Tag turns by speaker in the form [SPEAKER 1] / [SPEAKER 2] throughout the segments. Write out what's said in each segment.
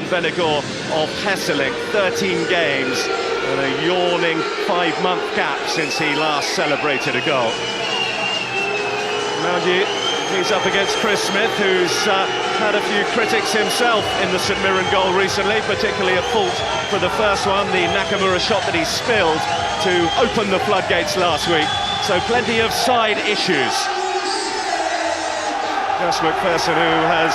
[SPEAKER 1] Vennegoor of Hesselink, 13 games and a yawning 5-month gap since he last celebrated a goal. Mind you, he's up against Chris Smith, who's had a few critics himself in the St Mirren goal recently, particularly at fault for the first one, the Nakamura shot that he spilled to open the floodgates last week. So plenty of side issues. Gus McPherson, who has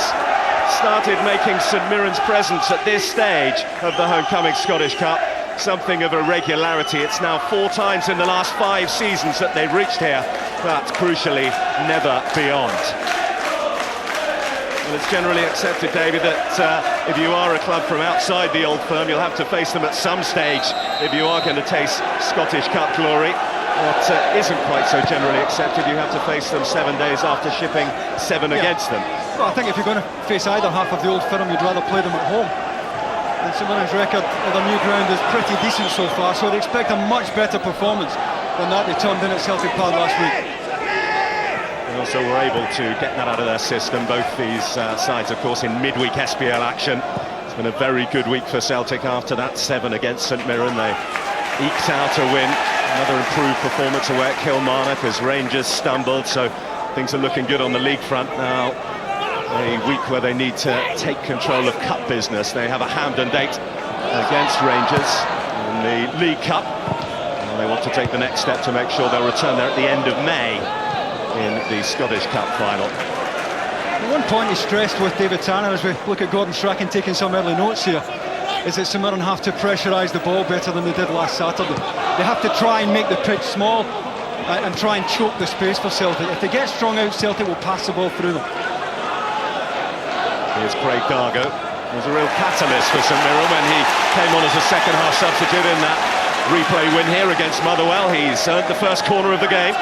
[SPEAKER 1] started making St Mirren's presence at this stage of the homecoming Scottish Cup something of a regularity. It's now 4 times in the last 5 seasons that they've reached here, but crucially never beyond. Well, it's generally accepted, David, that if you are a club from outside the old firm, you'll have to face them at some stage if you are going to taste Scottish Cup glory. What isn't quite so generally accepted, you have to face them 7 days after shipping 7 against them.
[SPEAKER 2] Well, I think if you're going to face either half of the old firm, you'd rather play them at home. And St Mirren's record of their new ground is pretty decent so far, so I'd expect a much better performance than that they turned in at Celtic Park last week.
[SPEAKER 1] They also were able to get that out of their system, both these sides, of course, in midweek SPL action. It's been a very good week for Celtic after that 7 against St Mirren. They eked out a win, another improved performance away at Kilmarnock as Rangers stumbled, so things are looking good on the league front now. A week where they need to take control of cup business. They have a Hampden date against Rangers in the League Cup, and they want to take the next step to make sure they'll return there at the end of May in the Scottish Cup final.
[SPEAKER 2] One point he stressed with David Tanner, as we look at Gordon Strachan taking some early notes here, is that St Mirren have to pressurise the ball better than they did last Saturday. They have to try and make the pitch small and try and choke the space for Celtic. If they get strong out, Celtic will pass the ball through them.
[SPEAKER 1] Here's Craig Dargo. He was a real catalyst for St Mirren when he came on as a second-half substitute in that replay win here against Motherwell. He's earned the first corner of the game.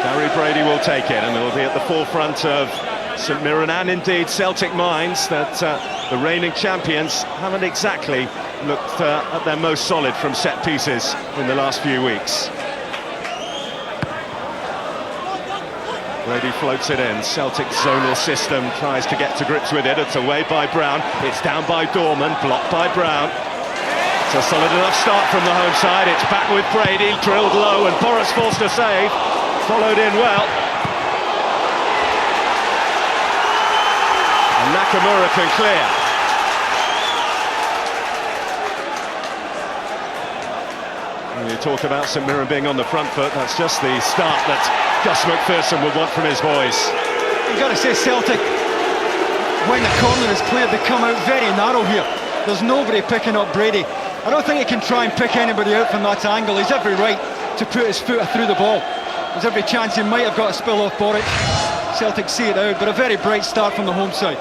[SPEAKER 1] Gary Brady will take it, and it'll be at the forefront of St Mirren and indeed Celtic minds that the reigning champions haven't exactly looked at their most solid from set pieces in the last few weeks. Brady floats it in. Celtic zonal system tries to get to grips with it. It's away by Brown. It's down by Dorman, blocked by Brown. It's a solid enough start from the home side. It's back with Brady, drilled low, and Boris forced a save. Followed in well. And Nakamura can clear. When you talk about St Mirren being on the front foot, that's just the start that Gus McPherson would want from his boys.
[SPEAKER 2] You've got to say Celtic, when the corner is cleared, they come out very narrow here. There's nobody picking up Brady. I don't think he can try and pick anybody out from that angle. He's every right to put his foot through the ball. There's every chance he might have got a spill off Boric. Celtic see it out, but a very bright start from the home side.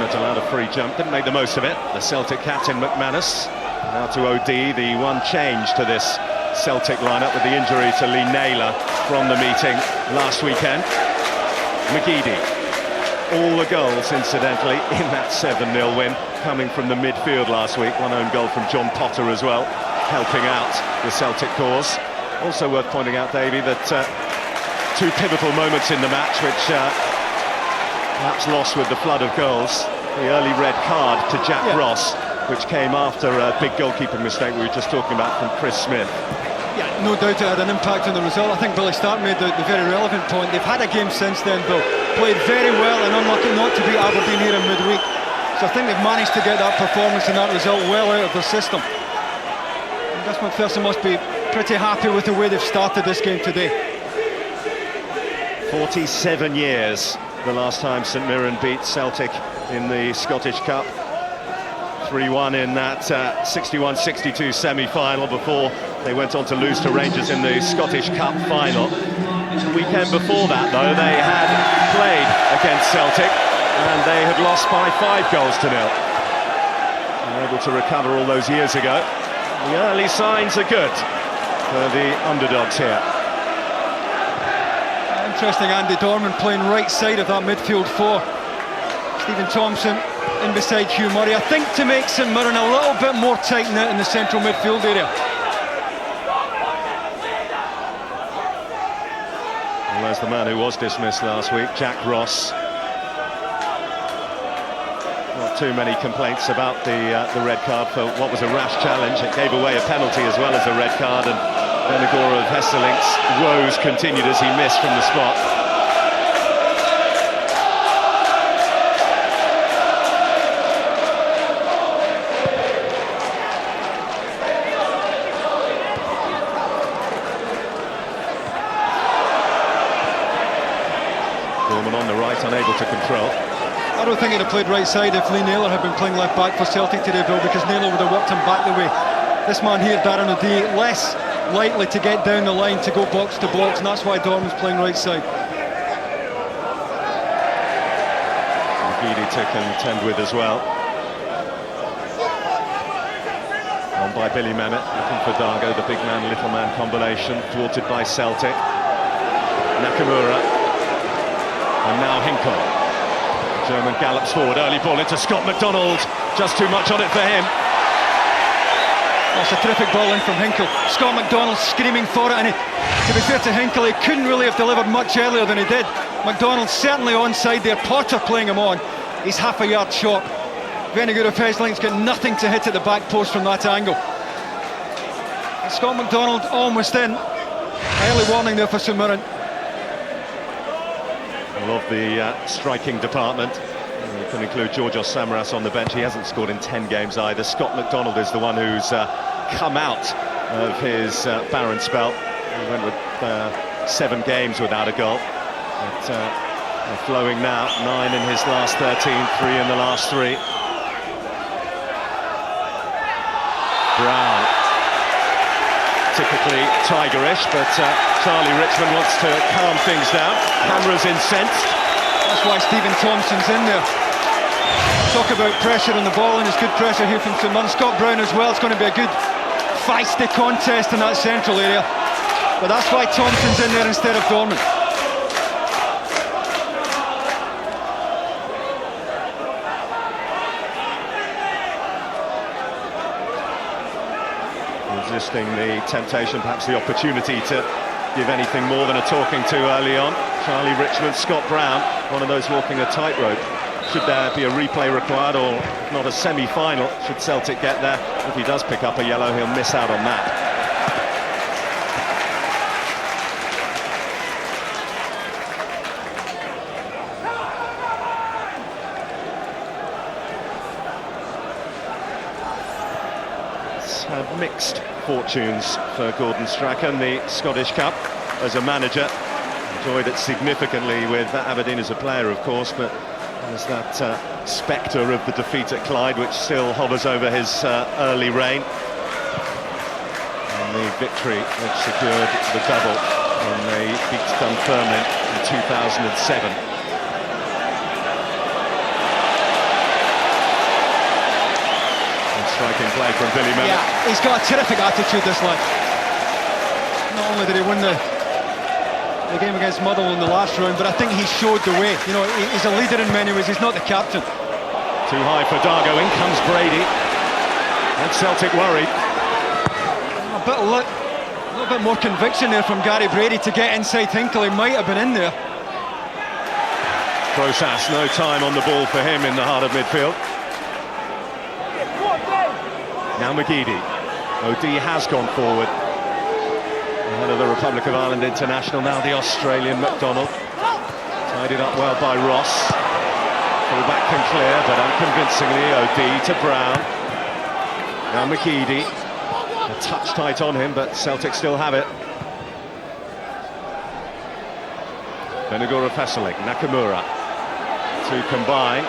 [SPEAKER 1] Allowed a free jump, didn't make the most of it. The Celtic captain McManus now to OD, the one change to this Celtic lineup with the injury to Lee Naylor from the meeting last weekend. McGeady. All the goals, incidentally, in that 7-0 win coming from the midfield last week. One own goal from John Potter as well, helping out the Celtic cause. Also worth pointing out, Davey, that 2 pivotal moments in the match which perhaps lost with the flood of goals. The early red card to Jack Ross, which came after a big goalkeeping mistake we were just talking about from Chris Smith.
[SPEAKER 2] Yeah, no doubt it had an impact on the result. I think Billy Stark made the very relevant point. They've had a game since then, Bill. Played very well and unlucky not to beat Aberdeen here in midweek. So I think they've managed to get that performance and that result well out of their system. And Gus McPherson must be pretty happy with the way they've started this game today.
[SPEAKER 1] 47 years the last time St Mirren beat Celtic in the Scottish Cup. 3-1 in that 61-62 semi-final before they went on to lose to Rangers in the Scottish Cup final. The weekend before that, though, they had played against Celtic and they had lost by 5 goals to 0. They were able to recover all those years ago. The early signs are good for the underdogs here.
[SPEAKER 2] Interesting, Andy Dorman playing right side of that midfield 4. Stephen Thompson in beside Hugh Murray, I think, to make St Mirren a little bit more tight-knit in the central midfield area.
[SPEAKER 1] Well, there's the man who was dismissed last week, Jack Ross. Not too many complaints about the red card for what was a rash challenge. It gave away a penalty as well as a red card, and Venagora of Hesselink's woes continued as he missed from the spot. On the right, unable to control.
[SPEAKER 2] I don't think he'd have played right side if Lee Naylor had been playing left back for Celtic today, Bill, because Naylor would have whipped him back the way. This man here, Darren O'Dea, less likely to get down the line to go box to box, and that's why Dorman's playing right side.
[SPEAKER 1] Gidi to contend with as well. On by Billy Mehmet, looking for Dargo, the big man, little man combination, thwarted by Celtic. Nakamura. And now Hinkle. German gallops forward, early ball into Scott McDonald. Just too much on it for him.
[SPEAKER 2] That's a terrific ball in from Hinkle. Scott McDonald screaming for it, and to be fair to Hinkle, he couldn't really have delivered much earlier than he did. McDonald certainly onside there, Potter playing him on. He's half a yard short. Venagora of Hesselink's got nothing to hit at the back post from that angle. And Scott McDonald almost in. Early warning there for St Mirren.
[SPEAKER 1] Of the striking department. You can include Georgios Samaras on the bench. He hasn't scored in 10 games either. Scott McDonald is the one who's come out of his barren spell. He went with 7 games without a goal. But they're flowing now. 9 in his last 13, 3 in the last 3. Brown. Typically tigerish, but Charlie Richmond wants to calm things down. Cameras incensed.
[SPEAKER 2] That's why Stephen Thompson's in there. Talk about pressure on the ball, and it's good pressure here from St Mirren. Scott Brown as well. It's going to be a good feisty contest in that central area. But that's why Thompson's in there instead of Dorman.
[SPEAKER 1] Resisting the temptation, perhaps the opportunity to give anything more than a talking to early on. Charlie Richmond, Scott Brown, one of those walking a tightrope. Should there be a replay required, or not a semi-final, should Celtic get there? If he does pick up a yellow, he'll miss out on that. Have mixed fortunes for Gordon Strachan, the Scottish Cup as a manager. Enjoyed it significantly with Aberdeen as a player, of course, but there's that spectre of the defeat at Clyde, which still hovers over his early reign. And the victory which secured the double when they beat Dunfermline in 2007. Striking play from Billy Mehmet.
[SPEAKER 2] Yeah, he's got a terrific attitude, this lad. Not only did he win the game against Motherwell in the last round, but I think he showed the way. You know, he's a leader in many ways. He's not the captain.
[SPEAKER 1] Too high for Dargo. In comes Brady. And Celtic worried.
[SPEAKER 2] A little bit more conviction there from Gary Brady to get inside Hinkle. He might have been in there.
[SPEAKER 1] Crosas, no time on the ball for him in the heart of midfield. Now McGeady. O'Dea has gone forward. Ahead of the Republic of Ireland international, now the Australian McDonald. Tied it up well by Ross. Full-back can clear, but unconvincingly O'Dea to Brown. Now McGeady. A touch tight on him, but Celtic still have it. Venagora of Hesselink, Nakamura. To combine.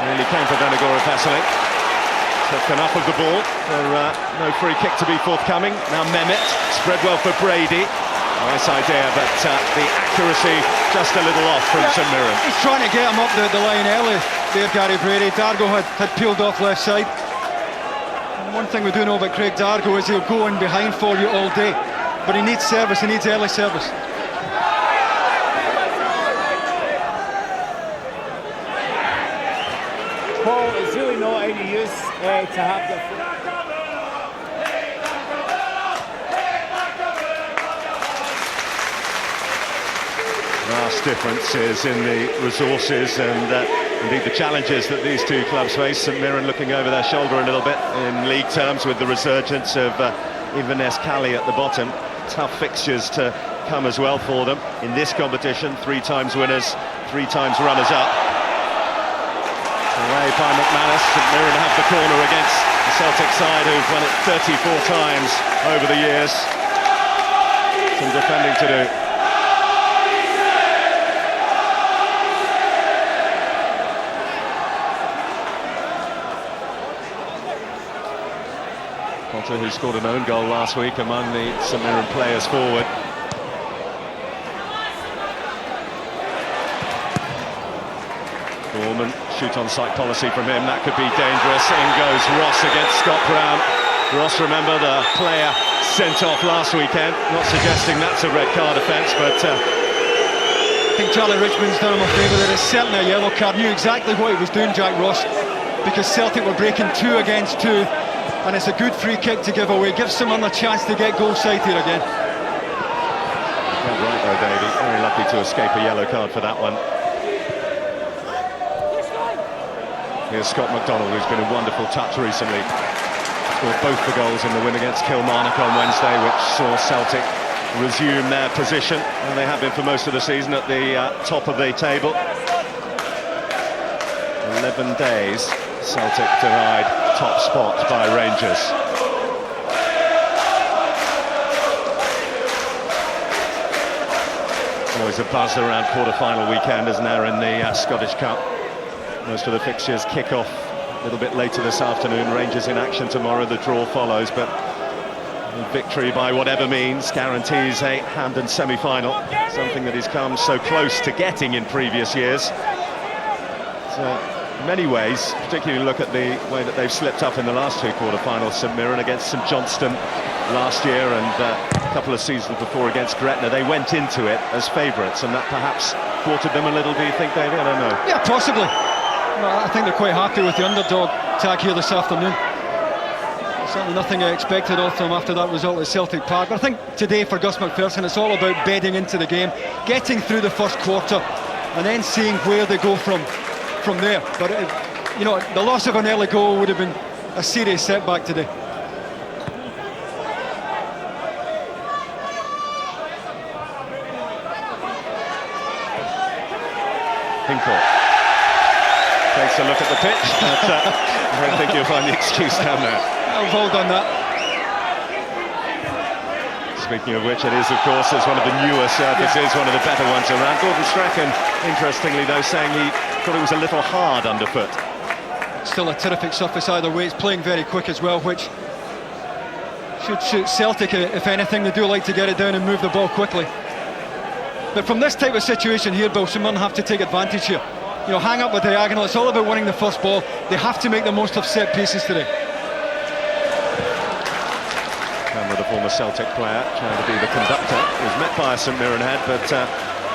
[SPEAKER 1] Nearly came for Venagora of Hesselink. Took enough of the ball for no free kick to be forthcoming. Now Mehmet, spread well for Brady. Nice idea, but the accuracy just a little off from St Mirren.
[SPEAKER 2] He's trying to get him up the line early there, Gary Brady. Dargo had peeled off left side. And one thing we do know about Craig Dargo is he'll go in behind for you all day. But he needs service, he needs early service.
[SPEAKER 3] Paul, it's really not any use to have the...
[SPEAKER 1] Vast differences in the resources and indeed the challenges that these two clubs face. St Mirren looking over their shoulder a little bit in league terms with the resurgence of Inverness Cali at the bottom. Tough fixtures to come as well for them in this competition. 3 times winners, 3 times runners-up. Away by McManus. St Mirren have the corner against the Celtic side who've won it 34 times over the years. Some defending to do. Potter, who scored an own goal last week among the St Mirren players forward. Gorman, shoot-on-sight policy from him, that could be dangerous. In goes Ross against Scott Brown. Ross, remember, the player sent off last weekend. Not suggesting that's a red card offence, but...
[SPEAKER 2] I think Charlie Richmond's done him a favour there. It's certainly a yellow card. Knew exactly what he was doing, Jack Ross, because Celtic were breaking 2 against 2. And it's a good free kick to give away. Gives someone a chance to get goal side here again.
[SPEAKER 1] Right though, Davey. Very lucky to escape a yellow card for that one. Here's Scott McDonald, who's been a wonderful touch recently. Scored both the goals in the win against Kilmarnock on Wednesday, which saw Celtic resume their position. And they have been for most of the season at the top of the table. 11 days. Celtic denied top spot by Rangers. Always a buzz around quarter-final weekend, isn't there, in the Scottish Cup? Most of the fixtures kick off a little bit later this afternoon. Rangers in action tomorrow, the draw follows, but victory by whatever means guarantees a Hampden semi-final, something that he's come so close to getting in previous years. So, in many ways, particularly look at the way that they've slipped up in the last 2 quarter-finals. St Mirren against St Johnstone last year and a couple of seasons before against Gretna. They went into it as favourites, and that perhaps thwarted them a little, do you think, David? I don't know.
[SPEAKER 2] Yeah, possibly. Well, I think they're quite happy with the underdog tag here this afternoon. Certainly nothing I expected of them after that result at Celtic Park. But I think today for Gus McPherson it's all about bedding into the game, getting through the first quarter and then seeing where they go from there. But you know, the loss of an early goal would have been a serious setback today.
[SPEAKER 1] Hinkle takes a look at the pitch, but I don't think you'll find the excuse down there.
[SPEAKER 2] I've all done that.
[SPEAKER 1] Speaking of which, it is, of course, it's one of the newer surfaces, one of the better ones around. Gordon Strachan, interestingly, though, saying he thought it was a little hard underfoot.
[SPEAKER 2] Still a terrific surface either way. It's playing very quick as well, which should suit Celtic. If anything, they do like to get it down and move the ball quickly. But from this type of situation here, Bill, St Mirren have to take advantage here. You know, hang up with diagonal. It's all about winning the first ball. They have to make the most of set pieces today.
[SPEAKER 1] Cameron, the former Celtic player, trying to be the conductor, was met by a St Mirren head, but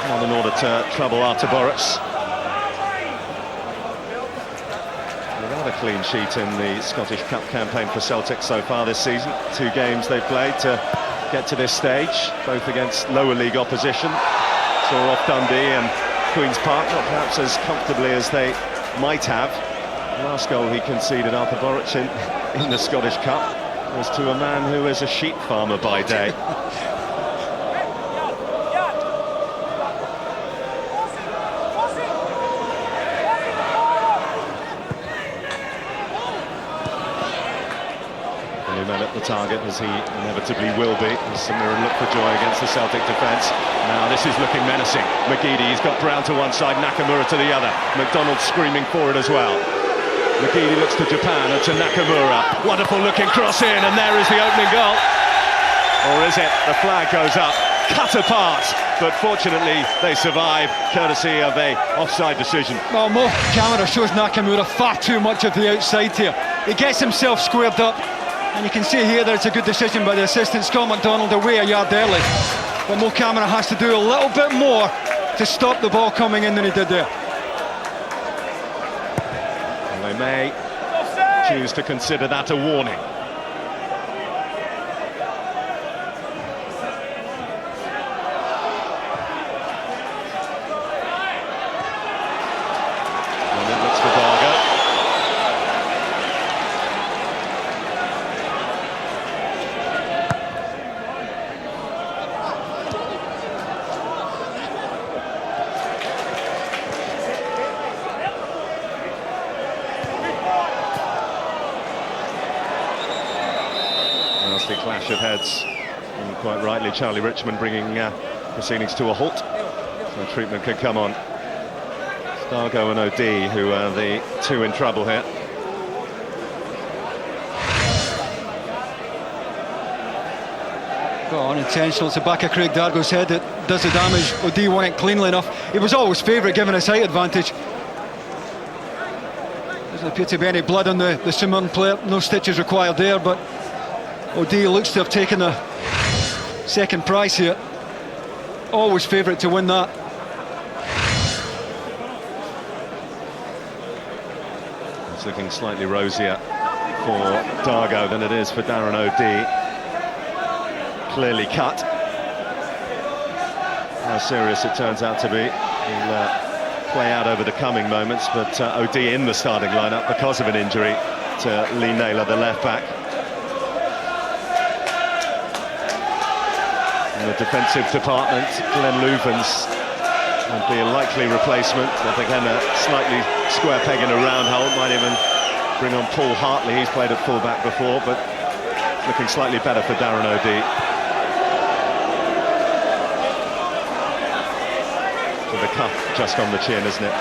[SPEAKER 1] not in order to trouble Artur Boruc. Another clean sheet in the Scottish Cup campaign for Celtic so far this season. 2 games they've played to get to this stage, both against lower league opposition. Saw off Dundee and Queen's Park, not perhaps as comfortably as they might have. The last goal he conceded, Artur Boruc, in the Scottish Cup, was to a man who is a sheep farmer by day. Man at the target, as he inevitably will be, as St Mirren look for joy against the Celtic defence. Now this is looking menacing. McGeady, he's got Brown to one side, Nakamura to the other. McDonald screaming forward as well. McGeady looks to Japan and to Nakamura. Wonderful looking cross in, and there is the opening goal. Or is it? The flag goes up, cut apart, but fortunately they survive, courtesy of a offside decision.
[SPEAKER 2] Well, Mo camera shows Nakamura far too much of the outside here. He gets himself squared up. And you can see here that it's a good decision by the assistant, Scott McDonald, away a yard early. But Mo Camara has to do a little bit more to stop the ball coming in than he did there.
[SPEAKER 1] Well, They may choose to consider that a warning. And it looks for Dargo. Nasty clash of heads, and quite rightly Charlie Richmond bringing proceedings to a halt, so treatment can come on. Dargo and O'D, who are the two in trouble here.
[SPEAKER 2] Got unintentional. It's the back of Craig Dargo's head that does the damage. O'D won it cleanly enough. He was always favourite given his height advantage. Doesn't appear to be any blood on the St Mirren player. No stitches required there, but O'D looks to have taken the second prize here. Always favourite to win that.
[SPEAKER 1] It's looking slightly rosier for Dargo than it is for Darren O'D. Clearly cut. How serious it turns out to be will play out over the coming moments, but O'D in the starting lineup because of an injury to Lee Naylor, the left back. In the defensive department, Glenn Louvens would be a likely replacement. I think a slightly square peg in a round hole. Might even bring on Paul Hartley. He's played at full-back before, but looking slightly better for Darren O'D. With a cuff just on the chin, isn't it?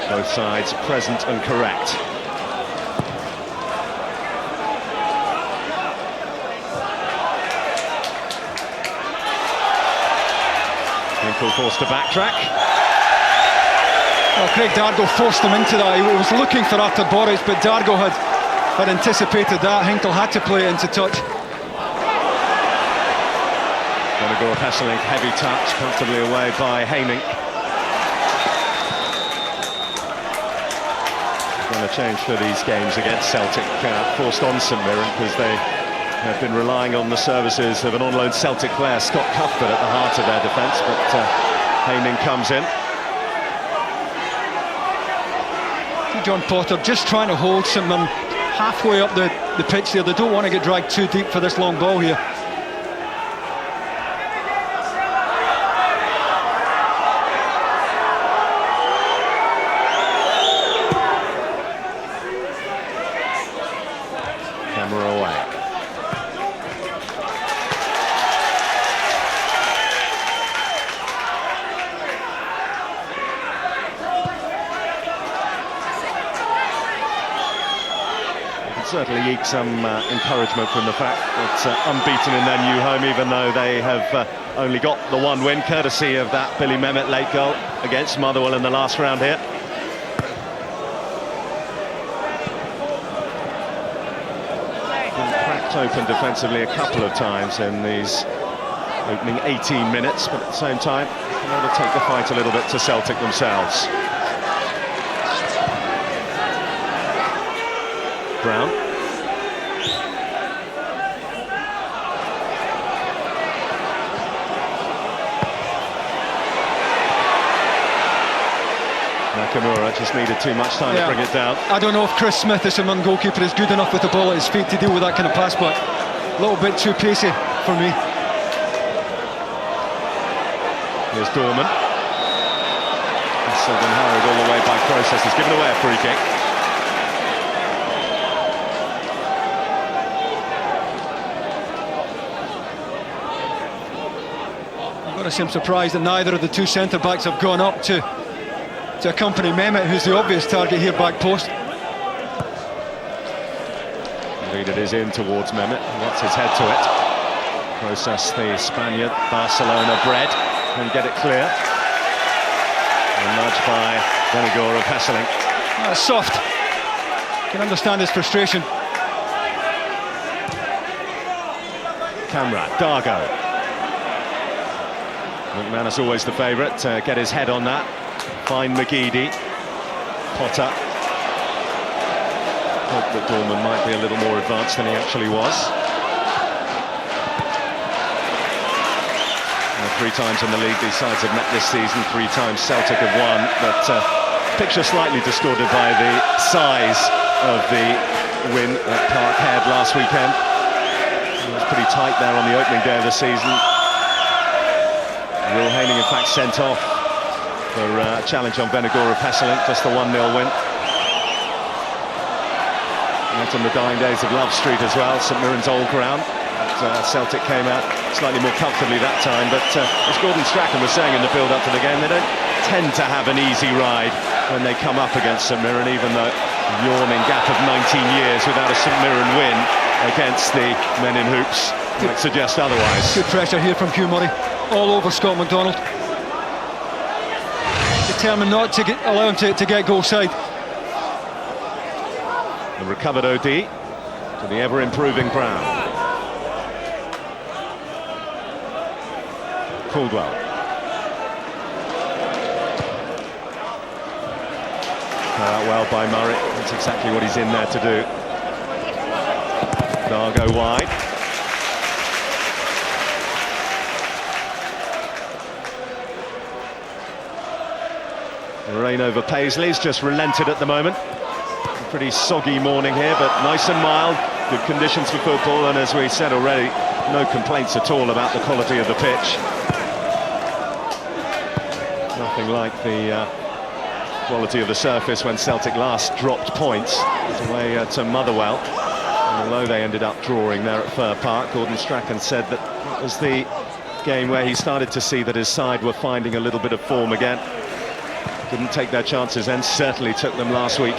[SPEAKER 1] Both sides present and correct. Hinkle forced to backtrack.
[SPEAKER 2] Well, Craig Dargo forced him into that. He was looking for Artur Boris, but Dargo had anticipated that. Hinkle had to play it into touch.
[SPEAKER 1] Gonna go with Hesselink, heavy touch, comfortably away by Haining. Gonna change for these games against Celtic, forced on St Mirren, because they have been relying on the services of an on-loan Celtic player, Scott Cuthbert, at the heart of their defence, but Haining comes in.
[SPEAKER 2] John Potter just trying to hold St Mirren halfway up the pitch there. They don't want to get dragged too deep for this long ball here.
[SPEAKER 1] Camera away. Certainly eke some encouragement from the fact that unbeaten in their new home, even though they have only got the one win, courtesy of that Billy Mehmet late goal against Motherwell in the last round here. Been cracked open defensively a couple of times in these opening 18 minutes, but at the same time, they want to take the fight a little bit to Celtic themselves. Brown. Nakamura just needed too much time to bring it down.
[SPEAKER 2] I don't know if Chris Smith, the St Mirren goalkeeper, is good enough with the ball at his feet to deal with that kind of pass, but a little bit too pacey for me.
[SPEAKER 1] Here's Dorman. Hustled and hurried all the way by process. He's given away a free kick.
[SPEAKER 2] I've got to say I'm surprised that neither of the two centre-backs have gone up to accompany Mehmet, who's the obvious target here, back post.
[SPEAKER 1] Indeed, it is in towards Mehmet. He wants his head to it. Process, the Spaniard, Barcelona bred, and get it clear. And nudged by Venegor of Hesselink.
[SPEAKER 2] That's soft. Can understand his frustration.
[SPEAKER 1] Camera, Dargo. McManus always the favourite to get his head on that. Find McGeady. Potter. Hope that Dorman might be a little more advanced than he actually was. 3 times in the league these sides have met this season, 3 times Celtic have won, but picture slightly distorted by the size of the win at Parkhead last weekend. It was pretty tight there on the opening day of the season. Will Haining in fact sent off for a challenge on Benagora Pesselink, just the 1-0 win. That's in the dying days of Love Street as well, St Mirren's old ground. Celtic came out slightly more comfortably that time, but as Gordon Strachan was saying in the build-up to the game, they don't tend to have an easy ride when they come up against St Mirren, even though a yawning gap of 19 years without a St Mirren win against the men in hoops might suggest otherwise.
[SPEAKER 2] Good pressure here from Hugh Murray, all over Scott McDonald. Determined not to allow him to get goal side.
[SPEAKER 1] The recovered OD to the ever-improving Brown. Caldwell. Out well by Murray. That's exactly what he's in there to do. Dargo wide. The rain over Paisley's just relented at the moment. A pretty soggy morning here, but nice and mild. Good conditions for football, and as we said already, no complaints at all about the quality of the pitch. Nothing like the quality of the surface when Celtic last dropped points away to Motherwell. And although they ended up drawing there at Fir Park, Gordon Strachan said that it was the game where he started to see that his side were finding a little bit of form again. Didn't take their chances then, certainly took them last week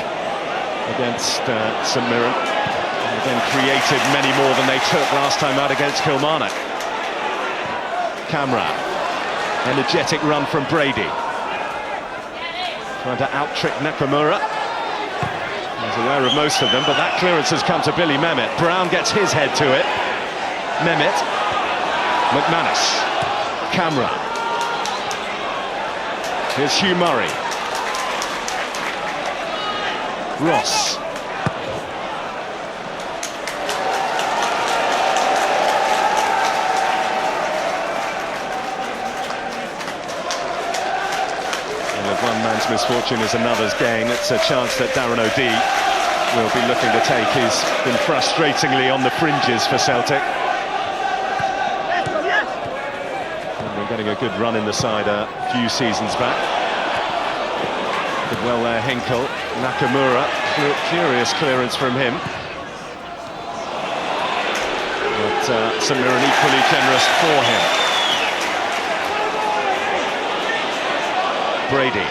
[SPEAKER 1] against St Mirren. And then created many more than they took last time out against Kilmarnock. Camera. Energetic run from Brady. Trying to out-trick Nakamura. He's aware of most of them, but that clearance has come to Billy Mehmet. Brown gets his head to it. Mehmet. McManus. Camera. Here's Hugh Murray. Ross. One man's misfortune is another's gain. It's a chance that Darren O'Dea will be looking to take. He's been frustratingly on the fringes for Celtic. And we're getting a good run in the side a few seasons back. Did well there, Henkel. Nakamura, furious clearance from him. But St Mirren equally generous for him. Brady.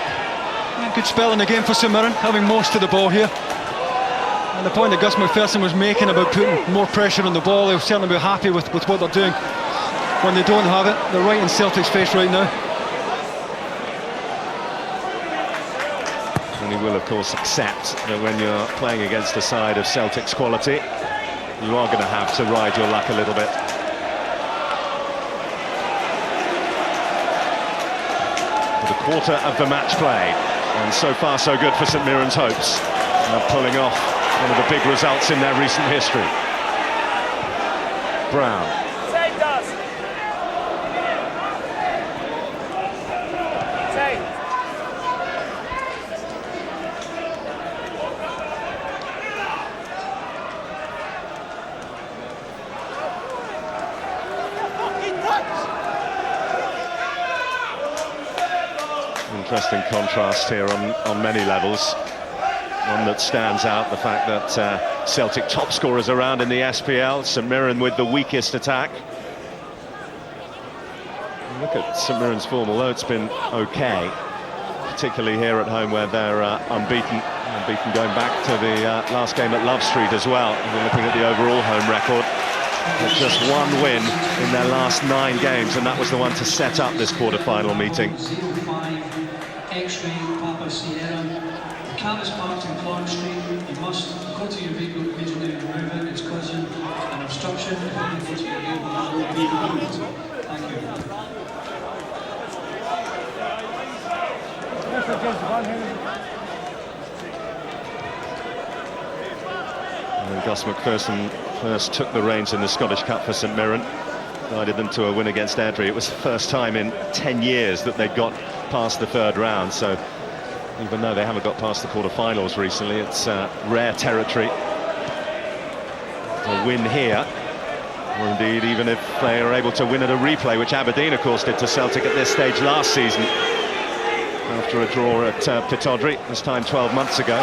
[SPEAKER 2] Good spell in the game for St Mirren, having most of the ball here. And the point that Gus McPherson was making about putting more pressure on the ball, they'll certainly be happy with what they're doing. When they don't have it, they're right in Celtic's face right now.
[SPEAKER 1] And he will, of course, accept that when you're playing against a side of Celtic's quality, you are going to have to ride your luck a little bit. A quarter of the match played, and so far so good for St Mirren's hopes. They're pulling off one of the big results in their recent history. Brown. Interesting contrast here on many levels. One that stands out, the fact that Celtic top scorers around in the SPL, St Mirren with the weakest attack. Look at St Mirren's form, although it's been okay, particularly here at home where they're unbeaten going back to the last game at Love Street as well. And we're looking at the overall home record. With just one win in their last 9 games, and that was the one to set up this quarter-final meeting.
[SPEAKER 4] X-ray, Papa Sierra. The car is parked in Clark Street. You must go to your vehicle immediately and remove it. It's causing an obstruction. If you go to your vehicle, it will be removed. Thank you.
[SPEAKER 1] And Gus McPherson first took the reins in the Scottish Cup for St Mirren, guided them to a win against Airdrie. It was the first time in 10 years that they'd got past the third round, so even though they haven't got past the quarter-finals recently, it's rare territory to win here, or indeed even if they are able to win at a replay, which Aberdeen of course did to Celtic at this stage last season after a draw at Pittodrie, this time 12 months ago.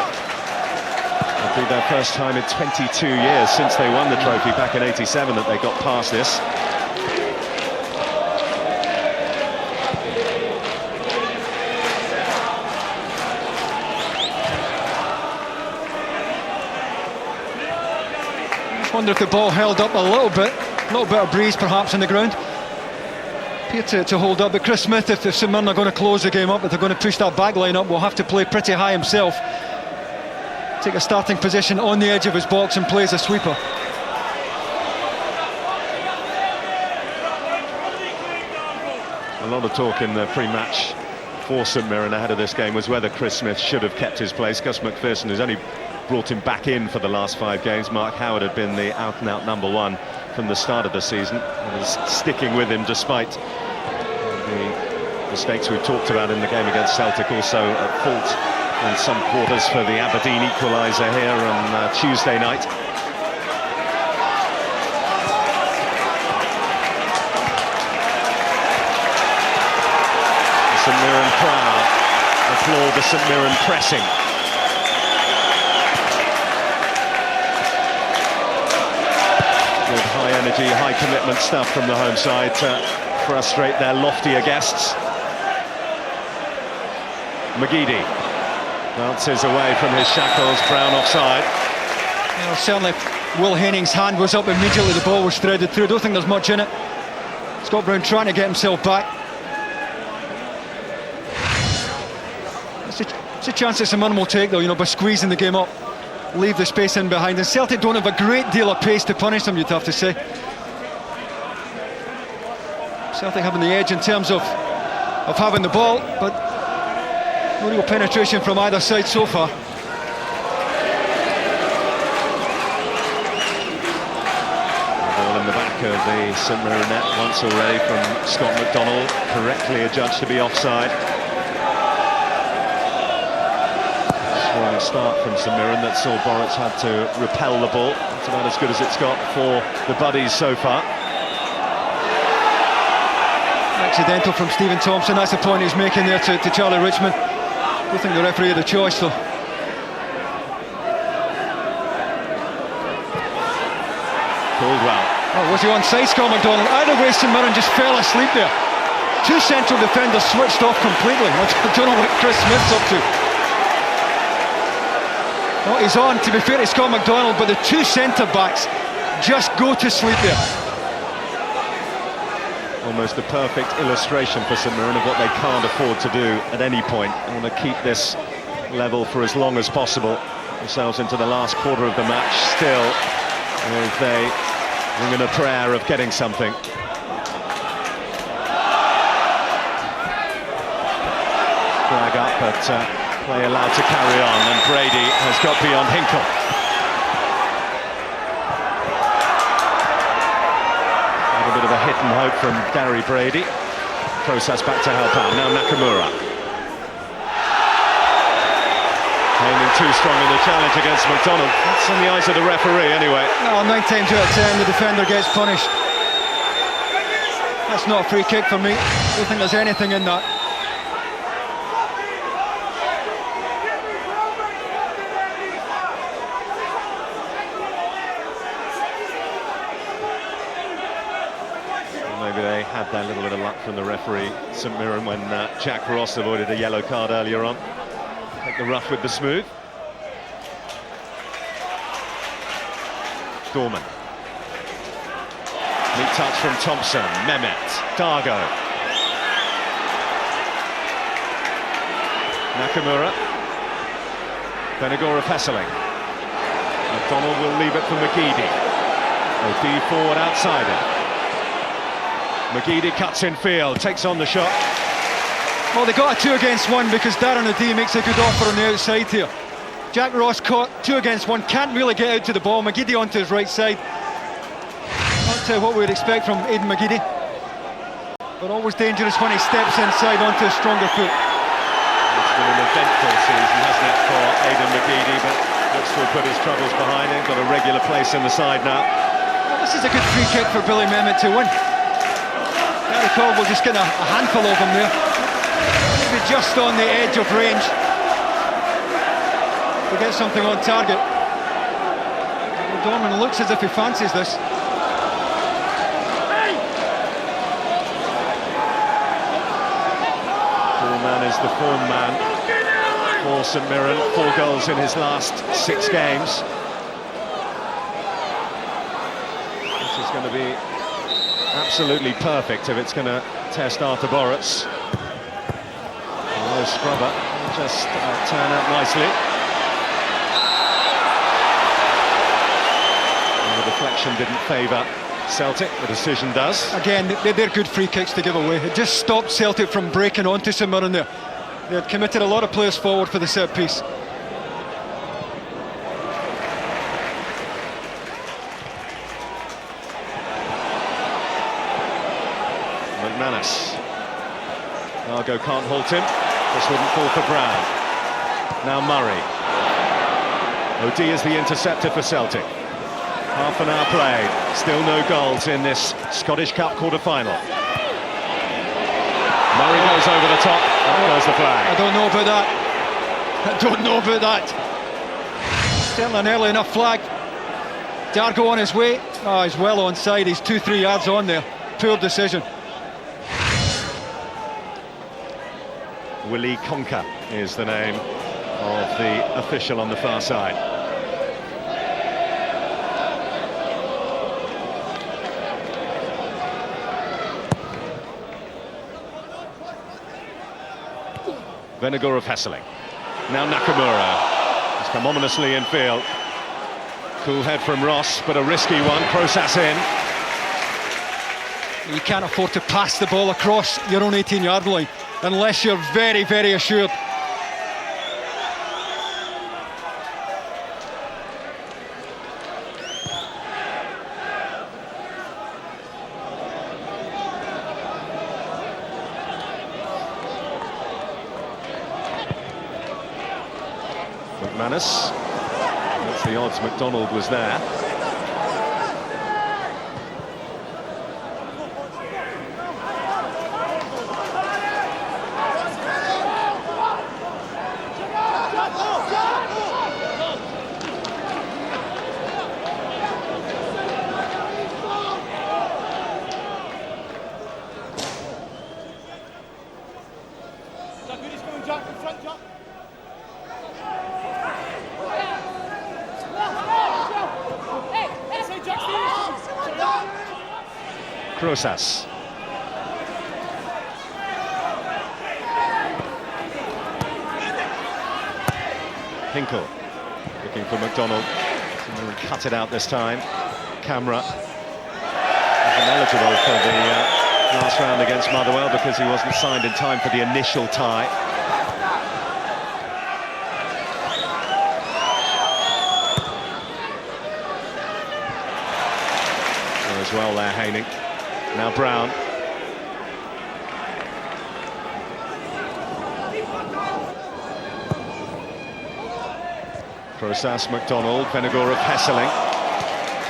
[SPEAKER 1] It'll be their first time in 22 years since they won the trophy back in '87 that they got past this.
[SPEAKER 2] I wonder if the ball held up a little bit of breeze perhaps in the ground. Appeared to hold up, but Chris Smith, if St Mirren are going to close the game up, if they're going to push that back line up, will have to play pretty high himself. Take a starting position on the edge of his box and play as a sweeper.
[SPEAKER 1] A lot of talk in the pre-match for St Mirren ahead of this game was whether Chris Smith should have kept his place. Gus McPherson has only brought him back in for the last 5 games. Mark Howard had been the out-and-out number 1 from the start of the season and is sticking with him despite the mistakes we've talked about in the game against Celtic. Also at fault in some quarters for the Aberdeen equaliser here on Tuesday night. The St Mirren crowd applaud the St Mirren pressing. With high energy, high commitment stuff from the home side to frustrate their loftier guests. McGeady bounces away from his shackles, Brown offside.
[SPEAKER 2] Well, certainly Will Henning's hand was up immediately, the ball was threaded through. I don't think there's much in it. Scott Brown trying to get himself back. It's a chance that St Mirren will take though, you know, by squeezing the game up. Leave the space in behind, and Celtic don't have a great deal of pace to punish them, you'd have to say. Celtic having the edge in terms of having the ball, but no real penetration from either side so far.
[SPEAKER 1] Ball in the back of the St Mirren net once already from Scott McDonald, correctly adjudged to be offside. Strong start from St Mirren that saw Boruc had to repel the ball. It's about as good as it's got for the Buddies so far.
[SPEAKER 2] Accidental from Stephen Thompson, that's the point he's making there to Charlie Richmond. I don't think the referee had a choice though.
[SPEAKER 1] Caldwell.
[SPEAKER 2] Oh, was he onside, Scott McDonald? Either way, St Mirren just fell asleep there. 2 central defenders switched off completely. I don't know what Chris Smith's up to. Oh, he's on, to be fair to Scott McDonald, but the 2 centre-backs just go to sleep there.
[SPEAKER 1] Almost a perfect illustration for St Mirren of what they can't afford to do at any point. They want to keep this level for as long as possible. Themselves into the last quarter of the match, still with a ring and a prayer of getting something. Flag up, but play allowed to carry on, and Brady has got beyond Hinkle. A bit of a hit and hope from Gary Brady. Process back to help out. Now Nakamura. Aiming too strong in the challenge against McDonald. That's in the eyes of the referee anyway.
[SPEAKER 2] No, 9 times out of 10 the defender gets punished. That's not a free kick for me. I don't think there's anything in that.
[SPEAKER 1] Maybe they had that little bit of luck from the referee, St Mirren, when Jack Ross avoided a yellow card earlier on. Take the rough with the smooth. Dorman. Neat touch from Thompson, Mehmet, Dargo. Nakamura. Benagora Fesseling. McDonald will leave it for McGeady. OD forward outside it. McGeady cuts in field, takes on the shot.
[SPEAKER 2] Well, they got a 2 against 1 because Darren O'Dea makes a good offer on the outside here. Jack Ross caught 2 against 1, can't really get out to the ball. McGeady onto his right side. Not what we would expect from Aidan McGeady, but always dangerous when he steps inside onto a stronger foot.
[SPEAKER 1] It's been an eventful season, hasn't it, for Aidan McGeady, but looks to have put his troubles behind him. Got a regular place in the side now.
[SPEAKER 2] Well, this is a good free kick for Billy Mehmet to win. Gary Caldwell just getting a handful of them there. Maybe just on the edge of range to get something on target. Dorman looks as if he fancies this.
[SPEAKER 1] Man is the form man for St Mirren, 4 goals in his last 6 games. This is going to be absolutely perfect if it's going to test Arthur Boruts. No scrubber, just turn out nicely. And the deflection didn't favour Celtic, the decision does.
[SPEAKER 2] Again, they're good free kicks to give away. It just stopped Celtic from breaking onto St Mirren there. They had committed a lot of players forward for the set piece.
[SPEAKER 1] McManus. Argo can't halt him. This wouldn't fall for Brown. Now Murray. O'Dea is the interceptor for Celtic. Half an hour played, still no goals in this Scottish Cup quarter-final. Murray goes over the top, up goes the flag.
[SPEAKER 2] I don't know about that. I don't know about that. Certainly an early enough flag. Dargo on his way. Oh, he's well onside, he's 2-3 yards on there. Poor decision.
[SPEAKER 1] Willie Conker is the name of the official on the far side. Vennegoor of Hesseling. Now Nakamura. He's come ominously in field. Cool head from Ross, but a risky one. Process in.
[SPEAKER 2] You can't afford to pass the ball across your own 18-yard line unless you're very, very assured.
[SPEAKER 1] McManus. That's the odds. McDonald was there. Crosas. Hinkle looking for McDonald. Cut it out this time. Camera wasn't eligible for the last round against Motherwell because he wasn't signed in time for the initial tie. As well there, Haining. Now Brown. Crosas, McDonald, Vennegoor of Hesseling.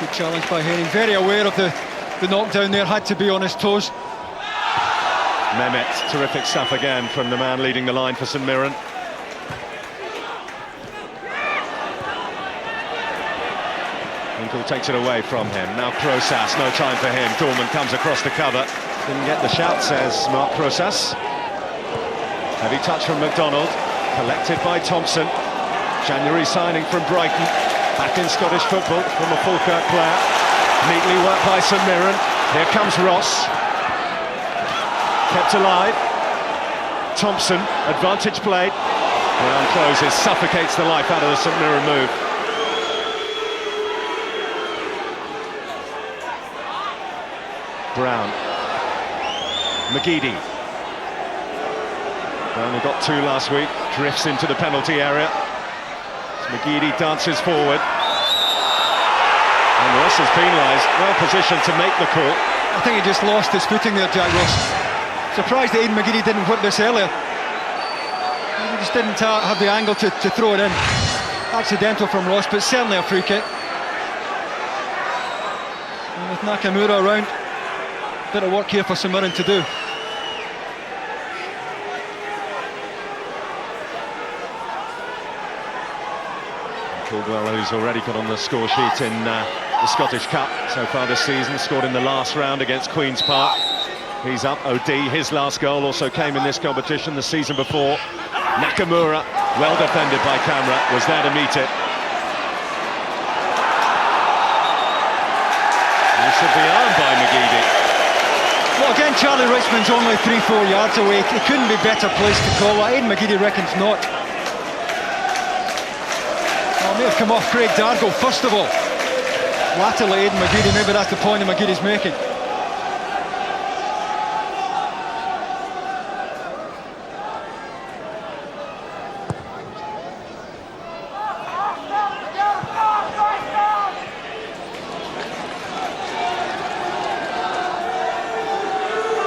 [SPEAKER 2] Good challenge by Haining. Very aware of the knockdown there, had to be on his toes.
[SPEAKER 1] Mehmet, terrific stuff again from the man leading the line for St Mirren. Hinkle takes it away from him. Now Crosas, no time for him. Dorman comes across the cover. Didn't get the shout, says Mark Crosas. Heavy touch from McDonald. Collected by Thompson. January signing from Brighton. Back in Scottish football from a Falkirk player. Neatly worked by St Mirren. Here comes Ross. Kept alive. Thompson, advantage played. Brown closes, suffocates the life out of the St Mirren move. Brown. McGeady. Only got 2 last week, drifts into the penalty area. McGeady dances forward. And Ross is penalised, well positioned to make the call.
[SPEAKER 2] I think he just lost his footing there, Jack Ross. Surprised that Aidan McGeady didn't whip this earlier. He just didn't have the angle to throw it in. Accidental from Ross, but certainly a free kick. And with Nakamura around, a bit of work here for St Mirren to do.
[SPEAKER 1] Caldwell, who's already got on the score sheet in the Scottish Cup so far this season, scored in the last round against Queen's Park. He's up. OD, his last goal also came in this competition the season before. Nakamura, well defended by Camera, was there to meet it. He should be armed by McGeady.
[SPEAKER 2] Well, again, Charlie Richmond's only 3-4 yards away. He couldn't be better placed to call that. Aidan McGeady reckons not. Well, may have come off Craig Dargo first of all. Latterly, Aidan McGeady, maybe that's the point that McGeady's making.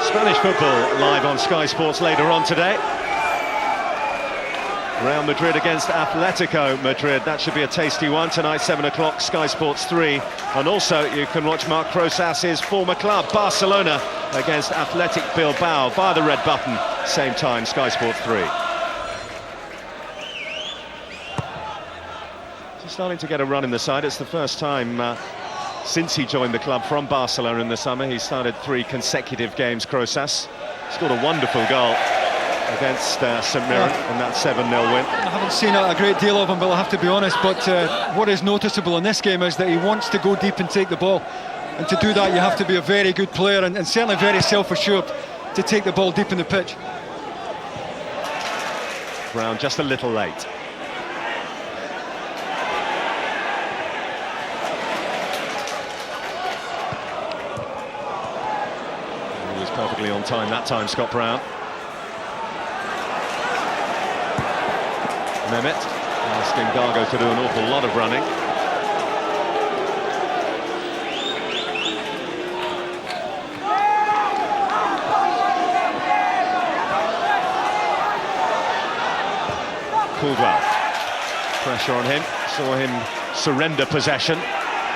[SPEAKER 1] Spanish football live on Sky Sports later on today. Real Madrid against Atletico Madrid. That should be a tasty one tonight, 7 o'clock, Sky Sports 3. And also you can watch Marc Crosas's former club, Barcelona, against Athletic Bilbao via the red button, same time, Sky Sports 3. He's starting to get a run in the side. It's the first time since he joined the club from Barcelona in the summer. He started 3 consecutive games, Crosas. Scored a wonderful goal against St Mirren in that 7-0 win.
[SPEAKER 2] I haven't seen a great deal of him, but I'll have to be honest, but what is noticeable in this game is that he wants to go deep and take the ball, and to do that you have to be a very good player and certainly very self-assured to take the ball deep in the pitch.
[SPEAKER 1] Brown just a little late. He was perfectly on time that time, Scott Brown. Mehmet asking Dargo to do an awful lot of running. Caldwell, pressure on him, saw him surrender possession.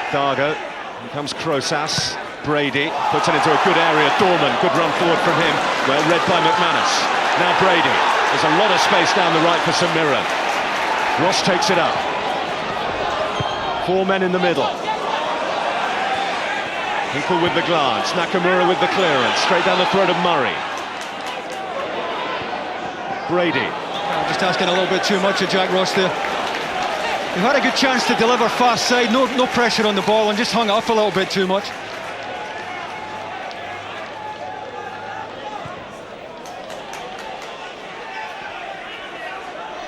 [SPEAKER 1] Dargo, here comes Crosas, Brady, puts it into a good area, Dorman, good run forward from him, well read by McManus. Now Brady, there's a lot of space down the right for St Mirren. Ross takes it up. 4 men in the middle. Hinkle with the glance, Nakamura with the clearance, straight down the throat of Murray. Brady.
[SPEAKER 2] Just asking a little bit too much of Jack Ross there. He had a good chance to deliver fast side, no pressure on the ball, and just hung it up a little bit too much.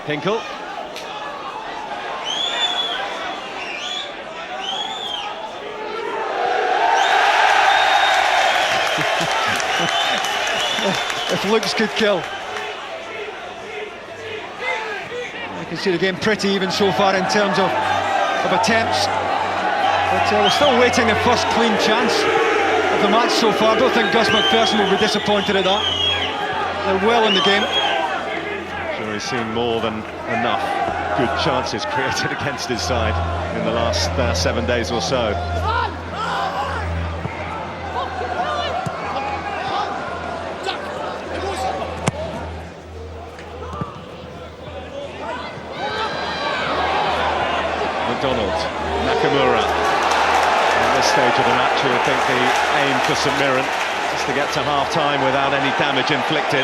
[SPEAKER 1] Hinkle.
[SPEAKER 2] If looks could kill. I can see the game pretty even so far in terms of attempts. But we're still waiting the first clean chance of the match so far. I don't think Gus McPherson will be disappointed at that. They're well in the game.
[SPEAKER 1] Sure, he's seen more than enough good chances created against his side in the last 7 days or so. Nakamura. At this stage of the match, you would think the aim for St Mirren is to get to half-time without any damage inflicted.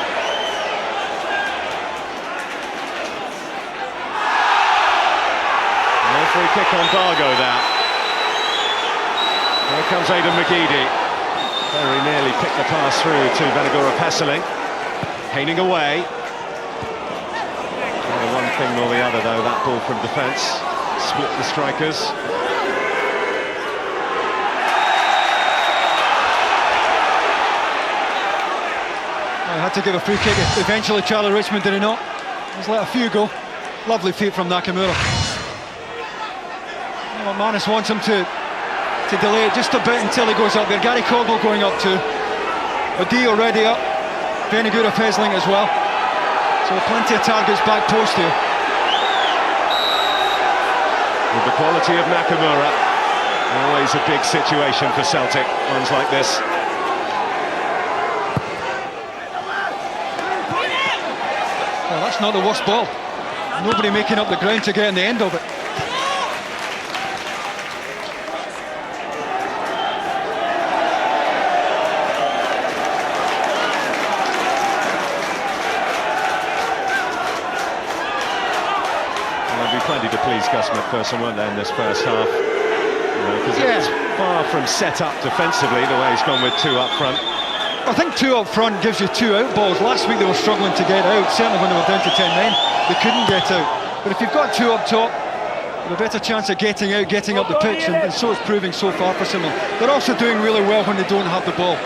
[SPEAKER 1] No free kick on Dargo there. Here comes Aidan McGeady. Very nearly picked the pass through to Venagora Pesseling. Haining away. Either one thing or the other, though, that ball from defence. Split the strikers.
[SPEAKER 2] Had to give a free kick eventually, Charlie Richmond, did he not? He's let a few go. Lovely feet from Nakamura. Well, Manus wants him to delay it just a bit until he goes up there. Gary Caldwell going up too. Odi already up. Vennegoor of Hesling as well. So plenty of targets back post here.
[SPEAKER 1] With the quality of Nakamura, always a big situation for Celtic, ones like this.
[SPEAKER 2] Well, that's not the worst ball. Nobody making up the ground to get in the end of it.
[SPEAKER 1] Plenty to please Gus McPherson, weren't they, in this first half? Because it's far from set up defensively, the way he's gone with two up front.
[SPEAKER 2] I think two up front gives you two out balls. Last week they were struggling to get out, certainly when they were down to 10 men, they couldn't get out. But if you've got two up top, you have a better chance of getting out, getting up the pitch, and so it's proving so far for St Mirren. They're also doing really well when they don't have the ball.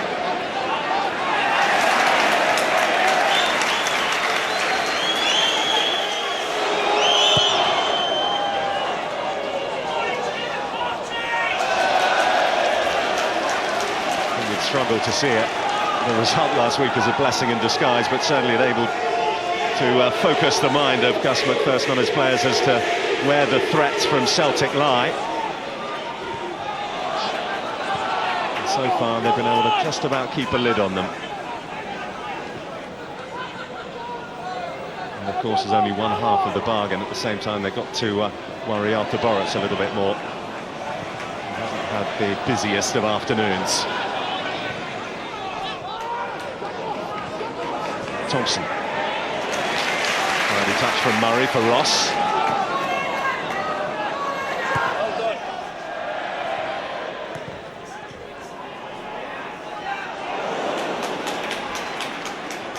[SPEAKER 1] Struggled to see it. The result last week was a blessing in disguise, but certainly able to focus the mind of Gus McPherson on his players as to where the threats from Celtic lie. And so far they've been able to just about keep a lid on them. And of course there's only one half of the bargain. At the same time they've got to worry Arthur Boruc a little bit more. He hasn't had the busiest of afternoons. Thompson. Already touch from Murray for Ross.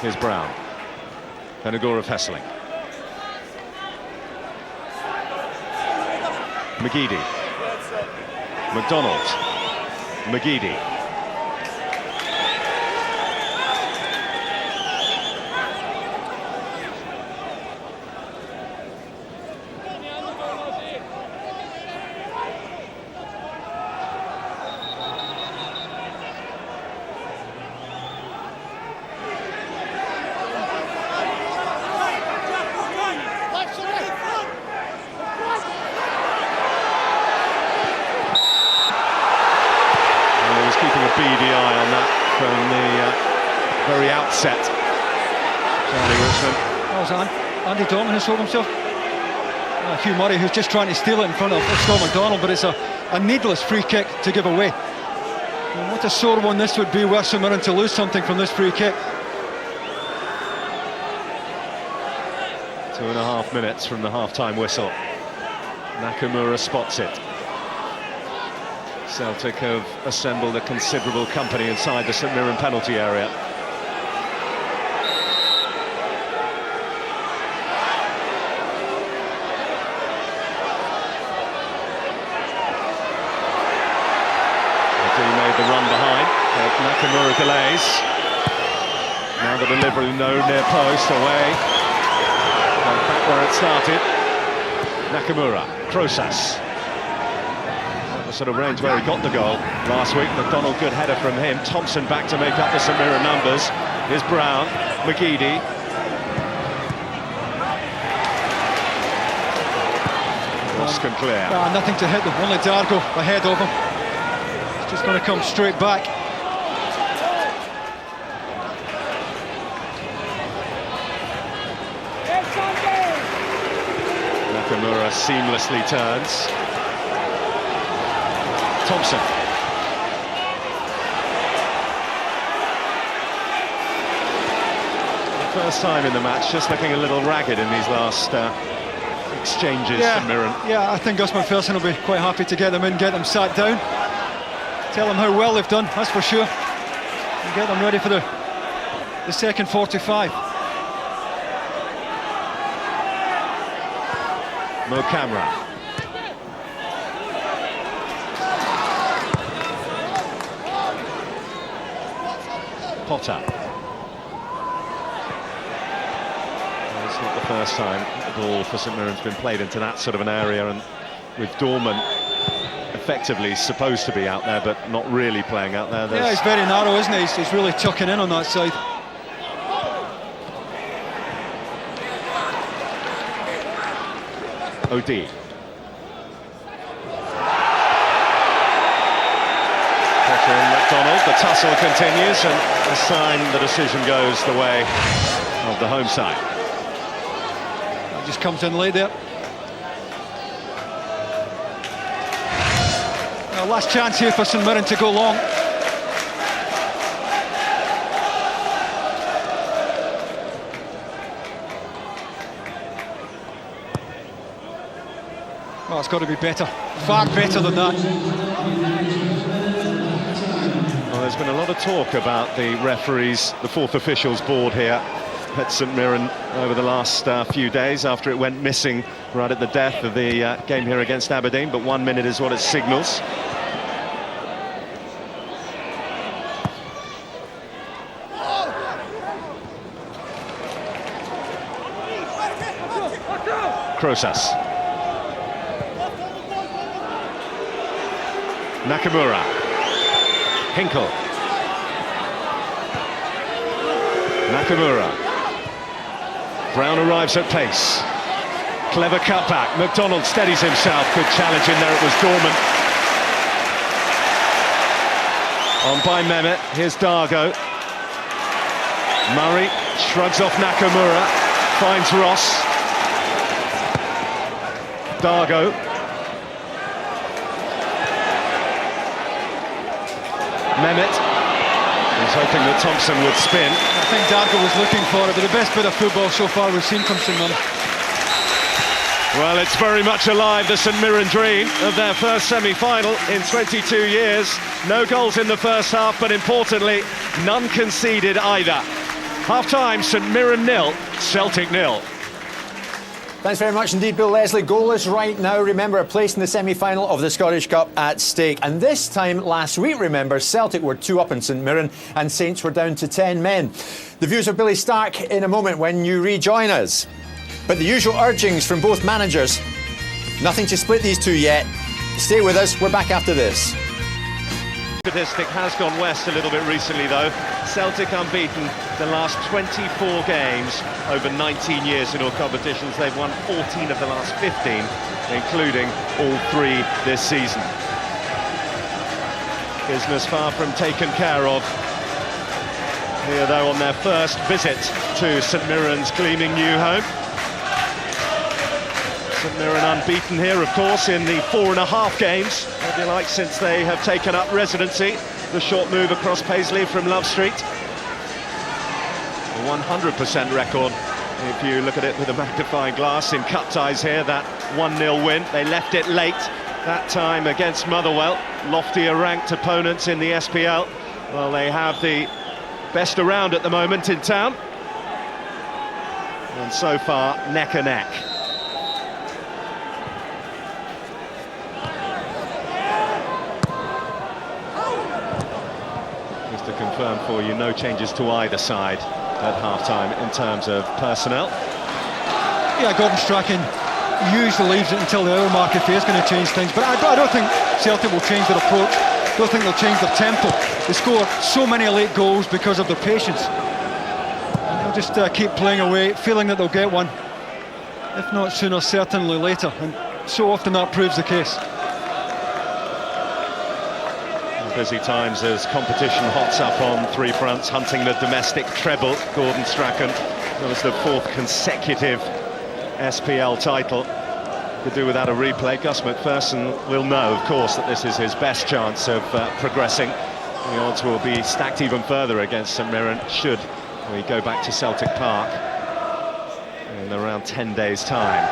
[SPEAKER 1] Here's Brown. Vennegoor of Hesling. McGeady. McDonald. McGeady. Beady eye on that from the very outset. Charlie Richmond.
[SPEAKER 2] That was Andy Dorman who sold himself. Hugh Murray, who's just trying to steal it in front of Scott McDonald, but it's a needless free kick to give away. And what a sore one this would be, were St Mirren to lose something from this free kick.
[SPEAKER 1] 2.5 minutes from the half-time whistle. Nakamura spots it. Celtic have assembled a considerable company inside the St Mirren penalty area. He made the run behind, but Nakamura delays. Now the delivery, no near post, away. Back where it started. Nakamura, Crosas. The sort of range where he got the goal last week. McDonald, good header from him. Thompson back to make up the St Mirren numbers. Here's Brown, McGeady. Ross can clear.
[SPEAKER 2] Nothing to hit them, only Dargo ahead of him. It's just going to come straight back.
[SPEAKER 1] Nakamura seamlessly turns. Thompson. First time in the match, just looking a little ragged in these last exchanges. St Mirren.
[SPEAKER 2] Yeah, I think Gus McPherson will be quite happy to get them in, get them sat down, tell them how well they've done, that's for sure, and get them ready for the second 45.
[SPEAKER 1] Mo Camera. Potter. It's not the first time the ball for St Mirren's been played into that sort of an area, and with Dorman effectively supposed to be out there but not really playing out there.
[SPEAKER 2] Yeah, he's very narrow, isn't he? He's really tucking in on that side.
[SPEAKER 1] OD. Potter and McDonald, the tussle continues, and this time the decision goes the way of the home side.
[SPEAKER 2] That just comes in late there. Last chance here for St Mirren to go long. Well, it's got to be better, far better than that.
[SPEAKER 1] Well, there's been a lot of talk about the referees, the fourth officials board here at St Mirren over the last few days after it went missing right at the death of the game here against Aberdeen, but 1 minute is what it signals. Crosas. Nakamura. Hinkle. Nakamura. Brown arrives at pace. Clever cutback. McDonald steadies himself. Good challenge in there. It was Dorman. On by Mehmet. Here's Dargo. Murray shrugs off Nakamura. Finds Ross. Dargo. Mehmet. He's hoping that Thompson would spin.
[SPEAKER 2] I think Dargo was looking for it, but the best bit of football so far we've seen from St Mirren.
[SPEAKER 1] Well, it's very much alive, the St Mirren dream of their first semi-final in 22 years. No goals in the first half, but importantly, none conceded either. Half-time, St Mirren 0, Celtic 0.
[SPEAKER 5] Thanks very much indeed, Bill Leslie. Goalless right now. Remember, a place in the semi-final of the Scottish Cup at stake. And this time last week, remember, Celtic were 2 up in St Mirren and Saints were down to 10 men. The views of Billy Stark in a moment when you rejoin us. But the usual urgings from both managers. Nothing to split these two yet. Stay with us. We're back after this.
[SPEAKER 1] Statistic has gone west a little bit recently, though. Celtic unbeaten the last 24 games over 19 years in all competitions. They've won 14 of the last 15, including all 3 this season. Business far from taken care of. Here, though, on their first visit to St Mirren's gleaming new home. St Mirren unbeaten here, of course, in the 4.5 games, if you like, since they have taken up residency. The short move across Paisley from Love Street. A 100% record, if you look at it with a magnifying glass. In cut ties here, that 1-0 win. They left it late, that time against Motherwell. Loftier ranked opponents in the SPL. Well, they have the best around at the moment in town. And so far, neck and neck. To confirm for you, no changes to either side at half-time in terms of personnel.
[SPEAKER 2] Yeah, Gordon Strachan usually leaves it until the hour mark if he is going to change things, but I don't think Celtic will change their approach. I don't think they'll change their tempo. They score so many late goals because of their patience. And they'll just keep playing away, feeling that they'll get one. If not sooner, certainly later. And so often that proves the case.
[SPEAKER 1] Busy times as competition hots up on 3 fronts, hunting the domestic treble. Gordon Strachan, that was the 4th consecutive SPL title. Could do without a replay. Gus McPherson will know, of course, that this is his best chance of progressing. The odds will be stacked even further against St Mirren should we go back to Celtic Park in around 10 days' time.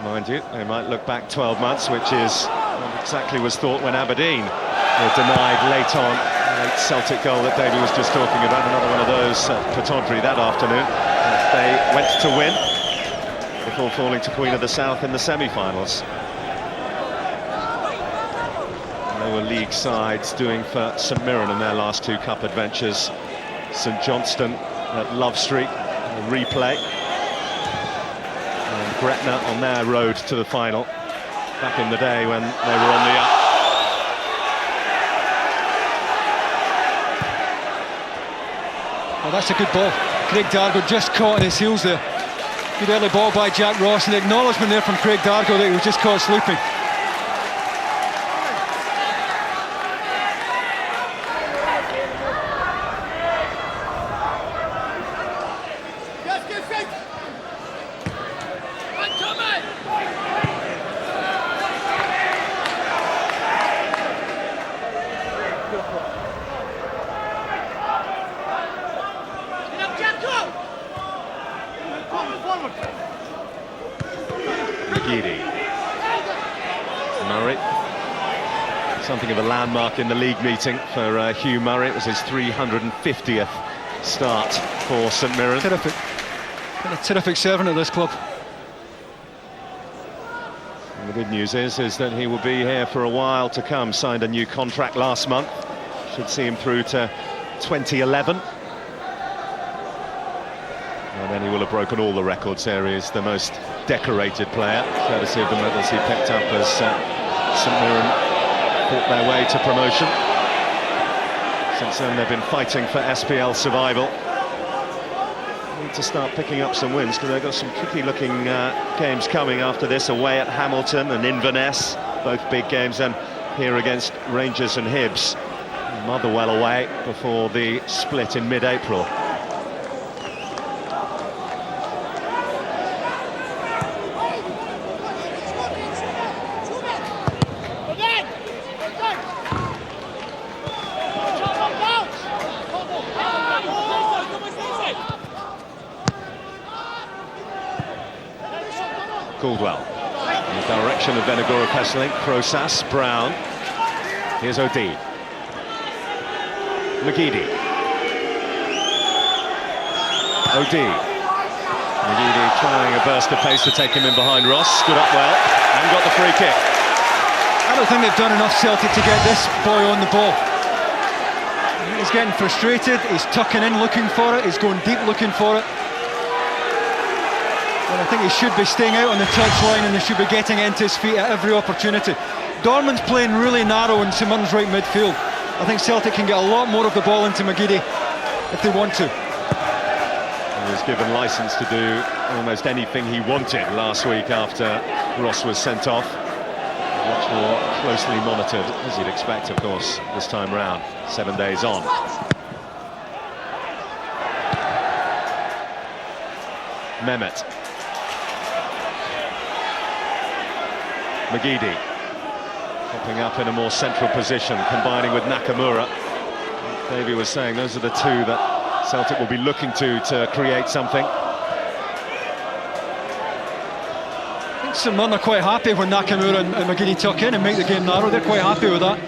[SPEAKER 1] Mind you, they might look back 12 months, which is what exactly was thought when Aberdeen were denied late on. Late Celtic goal that Davey was just talking about, another one of those at Pittodrie that afternoon. They went to win before falling to Queen of the South in the semi-finals. They lower league sides doing for St Mirren in their last 2 cup adventures. St Johnstone at Love Street, a replay. And Gretna on their road to the final back in the day when they were on the up.
[SPEAKER 2] Well, that's a good ball. Craig Dargo just caught on his heels there. Good early ball by Jack Ross, and the acknowledgement there from Craig Dargo that he was just caught sleeping.
[SPEAKER 1] Murray, something of a landmark in the league meeting for Hugh Murray. It was his 350th start for St Mirren.
[SPEAKER 2] Terrific. Been a terrific servant at this club.
[SPEAKER 1] And the good news is that he will be here for a while to come. Signed a new contract last month. Should see him through to 2011. And then he will have broken all the records there. He is the most decorated player, courtesy of the medals he picked up as St Mirren fought their way to promotion. Since then they've been fighting for SPL survival. Need to start picking up some wins because they've got some tricky looking games coming after this, away at Hamilton and Inverness, both big games, and here against Rangers and Hibs. Motherwell away before the split in mid-April. Caldwell in the direction of Venagora Pesseling. Crosas, Brown. Here's O'Dea. McGeady. O'Dea. McGeady trying a burst of pace to take him in behind Ross. Stood up well and got the free kick.
[SPEAKER 2] I don't think they've done enough, Celtic, to get this boy on the ball. He's getting frustrated, he's tucking in looking for it, he's going deep looking for it. And I think he should be staying out on the touchline and they should be getting it into his feet at every opportunity. Dorman's playing really narrow in St Mirren's right midfield. I think Celtic can get a lot more of the ball into McGeady if they want to.
[SPEAKER 1] He was given licence to do almost anything he wanted last week after Ross was sent off. Much more closely monitored, as you'd expect, of course, this time round, 7 days on. Mehmet. McGeady popping up in a more central position, combining with Nakamura. Davey was saying those are the two that Celtic will be looking to create something.
[SPEAKER 2] I think St Mirren are quite happy when Nakamura and McGeady tuck in and make the game narrow. They're quite happy with that.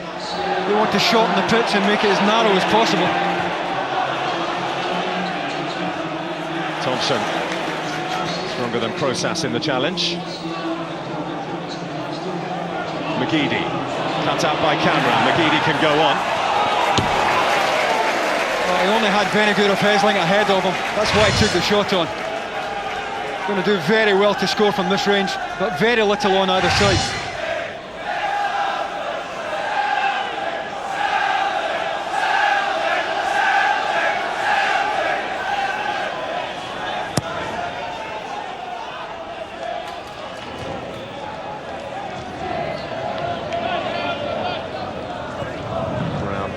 [SPEAKER 2] They want to shorten the pitch and make it as narrow as possible.
[SPEAKER 1] Thompson, stronger than Crosas in the challenge. McGeady, cut out by Cameron. McGeady can go on.
[SPEAKER 2] Well, he only had Venagora Pesseling ahead of him. That's why he took the shot on. Going to do very well to score from this range, but very little on either side.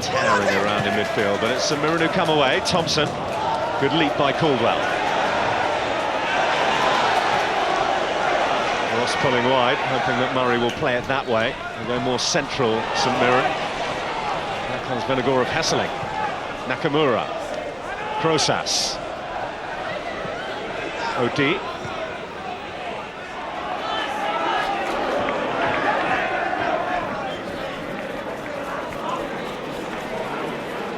[SPEAKER 1] Tearing around in midfield, but it's St Mirren who come away. Thompson, good leap by Caldwell. Ross pulling wide, hoping that Murray will play it that way and go more central. St Mirren. There comes Venagora Pesseling. Nakamura, Crosas, O'Dea.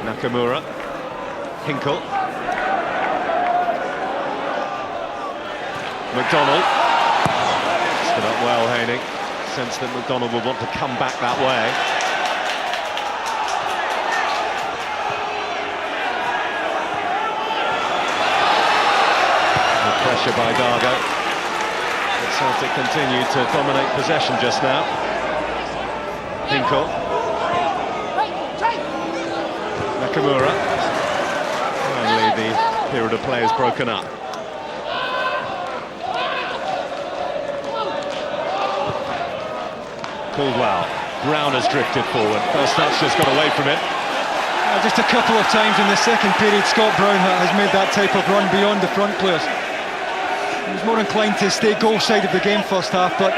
[SPEAKER 1] Nakamura, Hinkle, McDonald, stood up well, Haining, sense that McDonald will want to come back that way. pressure by Dargo. But Celtic continued to dominate possession just now. Hinkle. Nakamura. Finally, the period of play is broken up. Caldwell. Brown has drifted forward. First touch just got away from it.
[SPEAKER 2] Just a couple of times in the second period, Scott Brown has made that type of run beyond the front players. He was more inclined to stay goal side of the game first half, but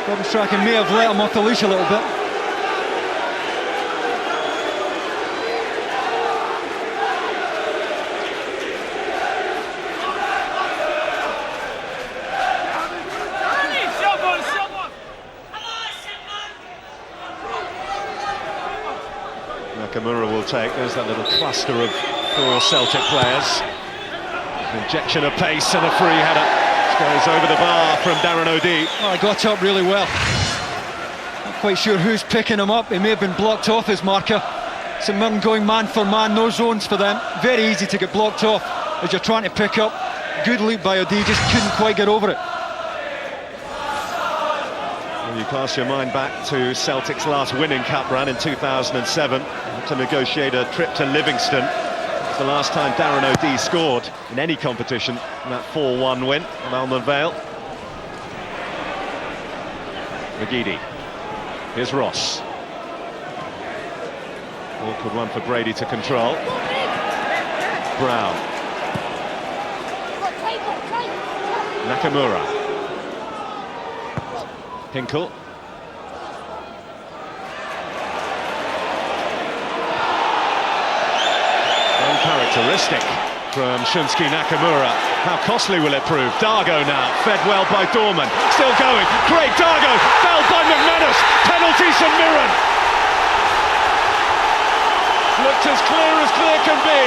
[SPEAKER 2] Gordon Strachan may have let him off the leash a little bit.
[SPEAKER 1] Nakamura will take. There's that little cluster of 4 Celtic players. Injection of pace and a free header. Which goes over the bar from Darren O'Dea.
[SPEAKER 2] Oh, he got up really well. Not quite sure who's picking him up. He may have been blocked off his marker. St Mirren going man for man, no zones for them. Very easy to get blocked off as you're trying to pick up. Good leap by O'Dea, just couldn't quite get over it.
[SPEAKER 1] You cast your mind back to Celtic's last winning cup run in 2007 to negotiate a trip to Livingston. It's the last time Darren O'Dea scored in any competition in that 4-1 win on Almond Vale. McGeady. Here's Ross. Awkward one for Brady to control. Brown. Nakamura. Hinkle. Uncharacteristic from Shunsuke Nakamura. How costly will it prove? Dargo now, fed well by Dorman. Still going. Great Dargo, fouled by McManus. Penalty St Mirren. Looked as clear can be.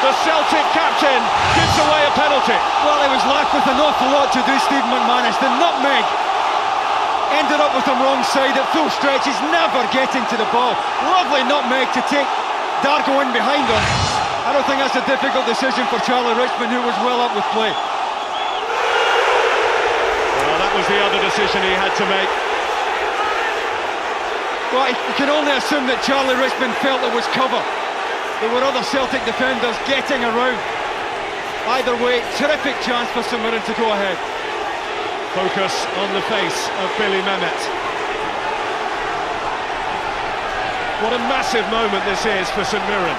[SPEAKER 1] The Celtic captain gives away a penalty.
[SPEAKER 2] Well, he was left with an awful lot to do, Steve McManus. The nutmeg ended up with him wrong side at full stretch. He's never getting to the ball. Lovely nutmeg to take Dargo in behind him. I don't think that's a difficult decision for Charlie Richmond, who was well up with play.
[SPEAKER 1] Well, that was the other decision he had to make.
[SPEAKER 2] Well, you can only assume that Charlie Richmond felt it was cover. There were other Celtic defenders getting around. Either way, terrific chance for St Mirren to go ahead.
[SPEAKER 1] Focus on the face of Billy Mehmet. What a massive moment this is for St Mirren.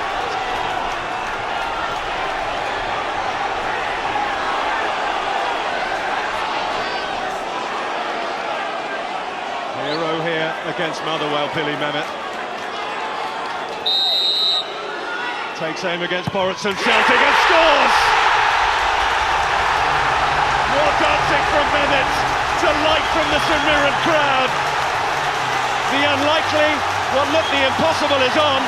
[SPEAKER 1] Hero here against Motherwell, Billy Mehmet. Takes aim against Borutsson, Celtic, and scores! More dancing from Mehmet, delight from the St Mirren crowd. The unlikely, what looked the impossible is on.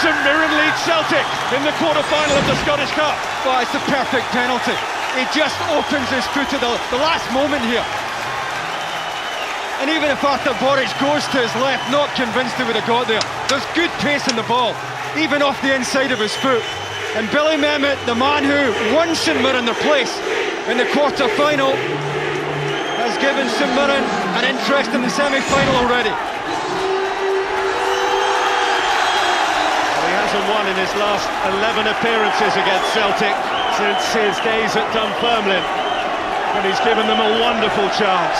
[SPEAKER 1] St Mirren leads Celtic in the quarter-final of the Scottish Cup.
[SPEAKER 2] Well, it's the perfect penalty. He just opens his foot at the last moment here. And even if Arthur Boric goes to his left, not convinced he would have got there. There's good pace in the ball, even off the inside of his foot. And Billy Mehmet, the man who won St Mirren their place in the quarter-final, has given St Mirren an interest in the semi-final already.
[SPEAKER 1] He hasn't won in his last 11 appearances against Celtic since his days at Dunfermline, but he's given them a wonderful chance.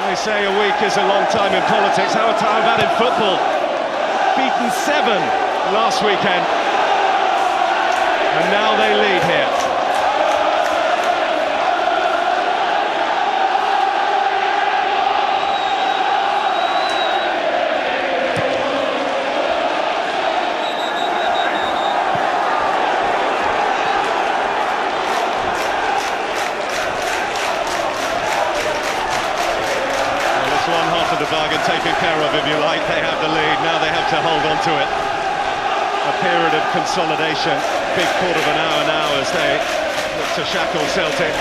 [SPEAKER 1] They say a week is a long time in politics. How about in football? Beaten 7 last weekend, and now they lead here. One half of the bargain taken care of, if you like. They have the lead, now they have to hold on to it. A period of consolidation, big quarter of an hour now as they look to shackle Celtic.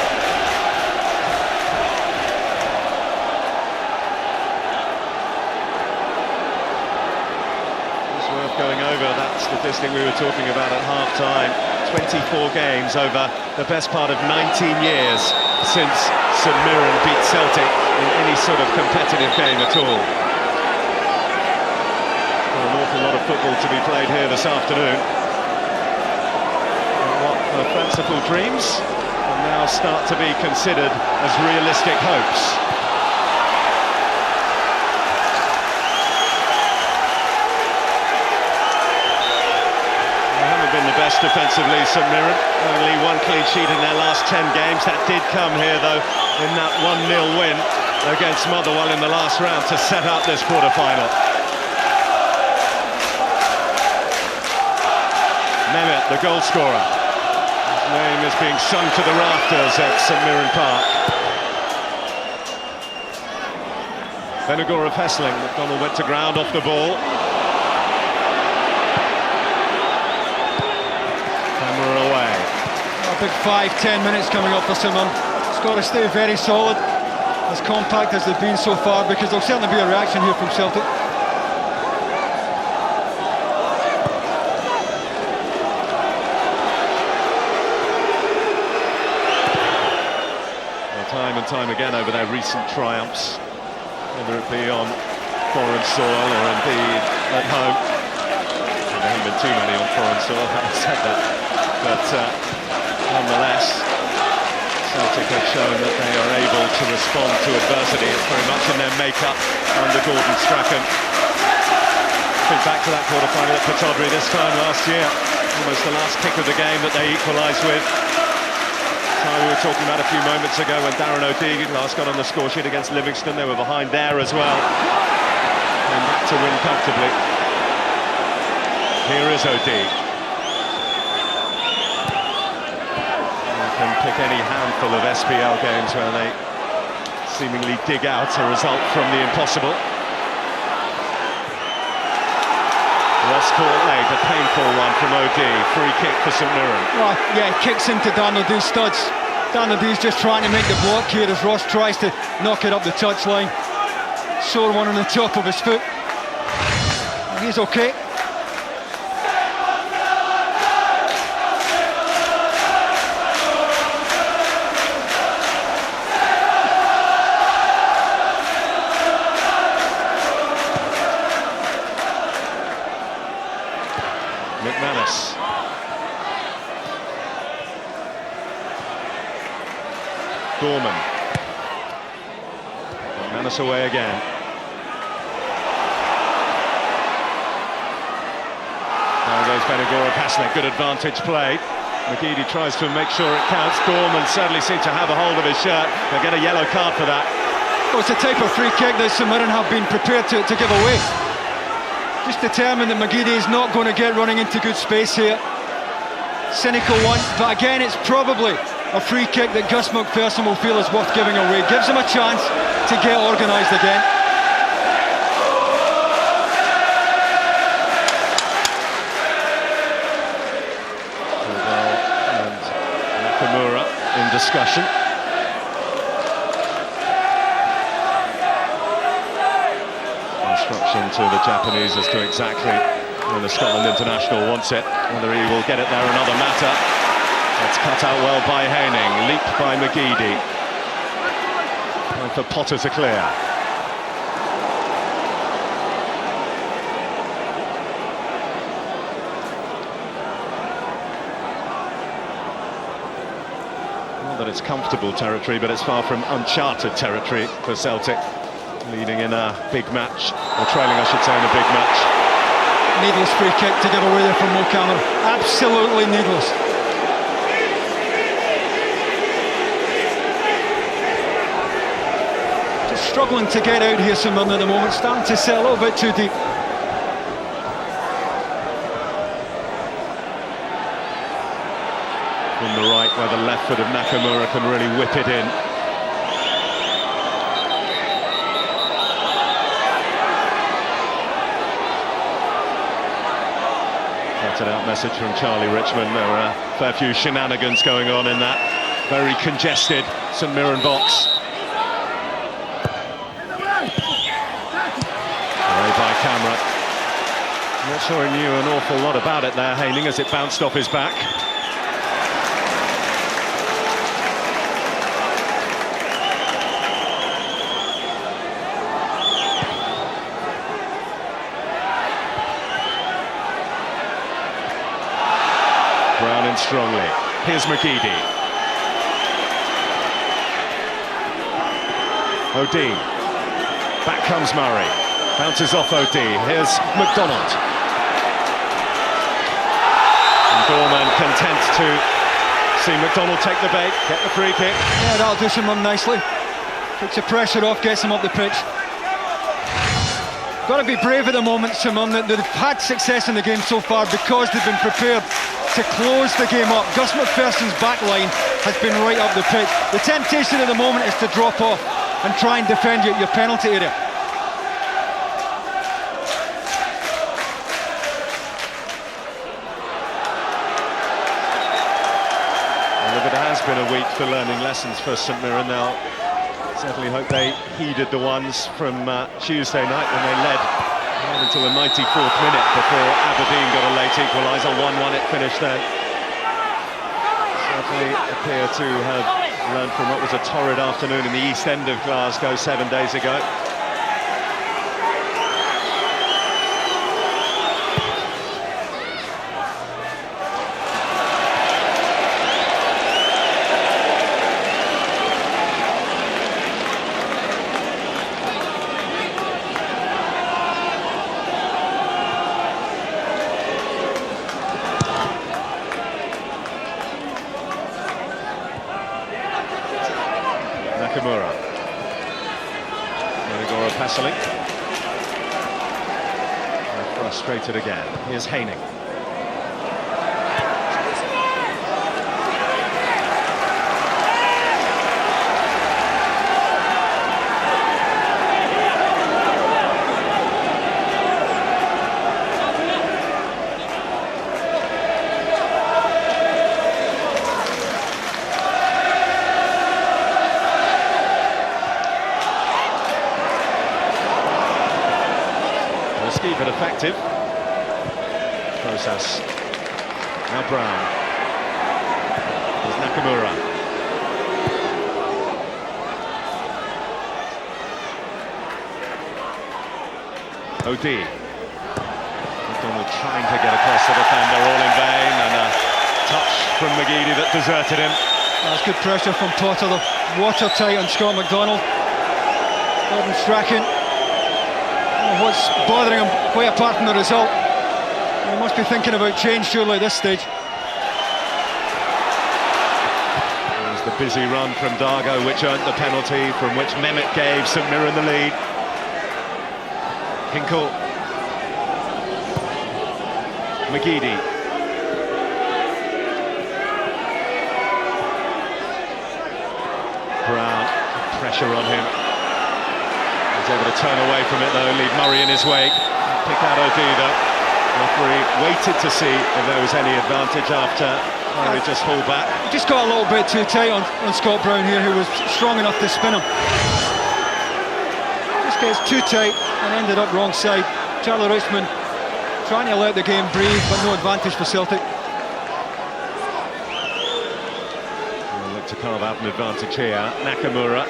[SPEAKER 1] It's worth going over that statistic we were talking about at half-time. 24 games over the best part of 19 years since St Mirren beat Celtic in any sort of competitive game at all. An awful lot of football to be played here this afternoon. And what the fanciful dreams will now start to be considered as realistic hopes. Been the best defensively, St Mirren. Only one clean sheet in their last 10 games. That did come here, though, in that 1-0 win against Motherwell in the last round to set up this quarter-final. Mehmet, the goal scorer. His name is being sung to the rafters at St Mirren Park. Benagor of Hessling. McDonald went to ground off the ball. Away.
[SPEAKER 2] A big 5-10 minutes coming up for St Mirren. It's got to stay very solid, as compact as they've been so far, because there'll certainly be a reaction here from Celtic.
[SPEAKER 1] Well, time and time again over their recent triumphs, whether it be on foreign soil or indeed at home. And there haven't been too many on foreign soil, having said that. But nonetheless, Celtic have shown that they are able to respond to adversity. It's very much in their makeup under Gordon Strachan. Think back to that quarter-final at Pittodrie this time last year. Almost the last kick of the game that they equalised with. Time we were talking about a few moments ago when Darren O'Dea last got on the score sheet against Livingston. They were behind there as well. And back to win comfortably. Here is O'Dea. Can pick any handful of SPL games where they seemingly dig out a result from the impossible. Ross caught late, a painful one from O'Dea. Free kick for St Mirren.
[SPEAKER 2] Oh, yeah, kicks into Dan O'Dea's studs. Dan O'Dea's just trying to make the block here as Ross tries to knock it up the touchline. Sore one on the top of his foot. He's okay.
[SPEAKER 1] Gorman. McManus away again. Now goes Benagor of Hessling. Good advantage play. McGeady tries to make sure it counts. Gorman certainly seemed to have a hold of his shirt. They'll get a yellow card for that.
[SPEAKER 2] Well, it's the type of free kick that St Mirren have been prepared to give away. Just determined that McGeady is not going to get running into good space here. Cynical one, but again it's probably a free kick that Gus McPherson will feel is worth giving away. Gives him a chance to get organised again.
[SPEAKER 1] And Nakamura in discussion. Instruction to the Japanese as to exactly when the Scotland international wants it. Whether he will get it there, another matter. That's cut out well by Haining, leaped by McGeady. Time for Potter to clear. Not that it's comfortable territory, but it's far from uncharted territory for Celtic. Leading in a big match, or trailing I should say in a big match.
[SPEAKER 2] Needless free kick to give away there from Mo Cameron. Absolutely needless. Struggling to get out here, St Mirren at the moment, starting to sit a little bit too deep.
[SPEAKER 1] From the right, where the left foot of Nakamura can really whip it in. Cut out message from Charlie Richmond. There were a fair few shenanigans going on in that very congested St Mirren box. By camera. I'm not sure he knew an awful lot about it there, Haining, as it bounced off his back. defends strongly. Here's McGeady. O'D. Back comes Murray. Bounces off O'D. Here's McDonald. And Gorman content to see McDonald take the bait, get the free kick.
[SPEAKER 2] Yeah, that'll do St Mirren nicely. Takes the pressure off, gets him up the pitch. Got to be brave at the moment, St Mirren. They've had success in the game so far because they've been prepared to close the game up. Gus McPherson's back line has been right up the pitch. The temptation at the moment is to drop off and try and defend your penalty area.
[SPEAKER 1] Well, if it has been a week for learning lessons for St Mirren, now certainly hope they heeded the ones from Tuesday night when they led until the 94th minute before Aberdeen got a late equaliser. 1-1 it finished then. Certainly appear to have learned from what was a torrid afternoon in the East End of Glasgow 7 days ago. Nakamura. Passeling. Frustrated again. Here's Haining. Risky but effective. Process. Now Brown. There's Nakamura. O'D. McDonald trying to get across the defender, all in vain, and a touch from McGeady that deserted him.
[SPEAKER 2] That's good pressure from Potter, the watertight on Scott McDonald. Gordon Strachan. What's bothering him, quite apart from the result? He must be thinking about change surely at this stage.
[SPEAKER 1] There's the busy run from Dargo, which earned the penalty, from which Mehmet gave St Mirren the lead. Hinkle. McGeady. Brown, pressure on him. He's able to turn away from it though, leave Murray in his wake. Pick out O'D though. Referee waited to see if there was any advantage after Murray just hauled back.
[SPEAKER 2] He just got a little bit too tight on Scott Brown here, who was strong enough to spin him. Just gets too tight and ended up wrong side. Charlie Richmond trying to let the game breathe, but no advantage for Celtic.
[SPEAKER 1] We'll look to carve out an advantage here. Nakamura.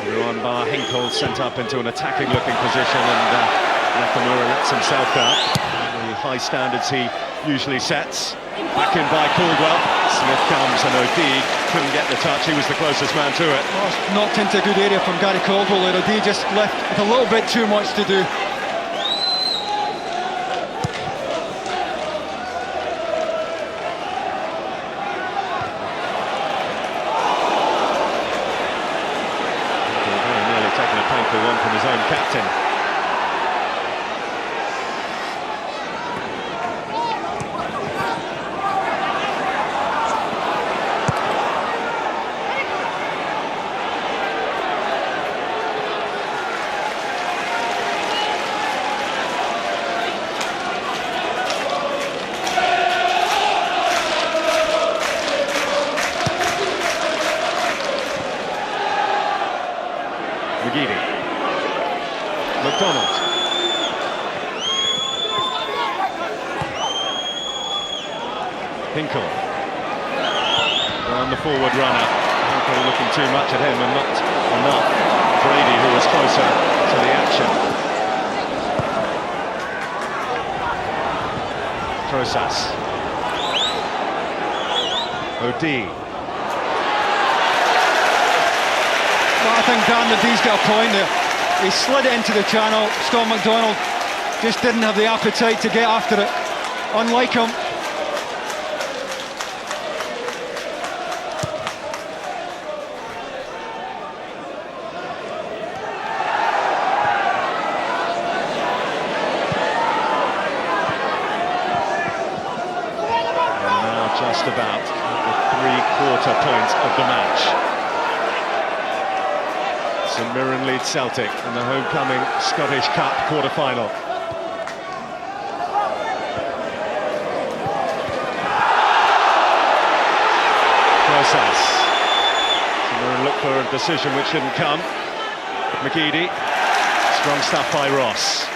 [SPEAKER 1] Everyone bar Hinkle sent up into an attacking looking position, and Nakamura lets himself down. The high standards he usually sets. Back in by Caldwell. Smith comes and O'D couldn't get the touch. He was the closest man to it.
[SPEAKER 2] Oh, knocked into a good area from Gary Caldwell there. O'D just left with a little bit too much to do.
[SPEAKER 1] Taking a painful one from his own captain. McGeady. McDonald. Hinkle. On the forward runner. Hinkle looking too much at him and not enough. Brady, who was closer to the action. Trosas. O'Dea.
[SPEAKER 2] Well, I think Dan O'Dea's got a point there. He slid it into the channel. Scott McDonald just didn't have the appetite to get after it. Unlike him.
[SPEAKER 1] Just about the three-quarter point of the match. St Mirren leads Celtic in the homecoming Scottish Cup quarter-final. Process. St Mirren look for a decision which didn't come. McGeady. Strong stuff by Ross.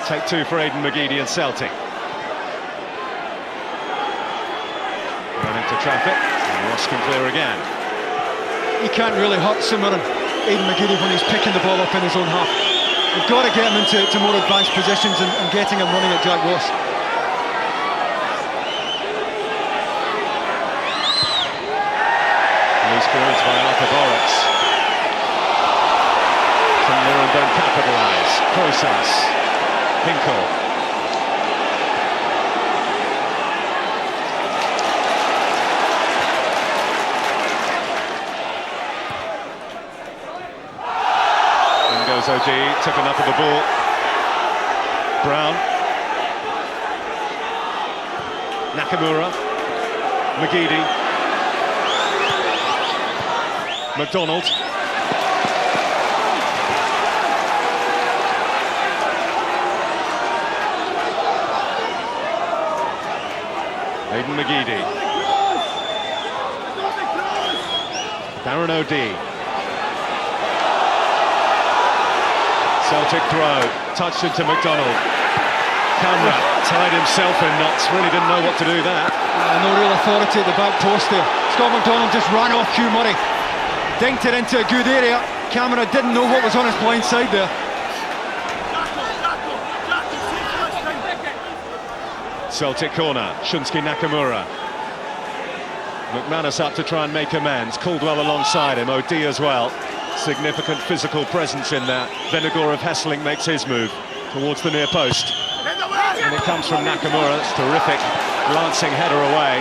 [SPEAKER 1] Take two for Aidan McGeady and Celtic. Into traffic, and Ross can clear again.
[SPEAKER 2] He can't really hurt St Mirren, Aidan McGeady, when he's picking the ball up in his own half. You've got to get him into more advanced positions and getting him running at Jack Ross.
[SPEAKER 1] Loose clearance by Arthur Boritz. St Mirren don't capitalise. Process. Hinkle. O'Dea took enough of the ball. Brown. Nakamura. McGeady. McDonald. Aidan McGeady. Darren O'Dea. Celtic throw, touched into McDonald. Camera tied himself in knots, really didn't know what to do there.
[SPEAKER 2] No real authority at the back post there. Scott McDonald just ran off Hugh Murray. Dinked it into a good area. Camera didn't know what was on his blind side there.
[SPEAKER 1] Celtic corner, Shunsuke Nakamura. McManus up to try and make amends. Caldwell alongside him, O'Dea as well. Significant physical presence in there. Venegor of Hesselink makes his move towards the near post. And it comes from Nakamura. That's terrific. Lancing header away.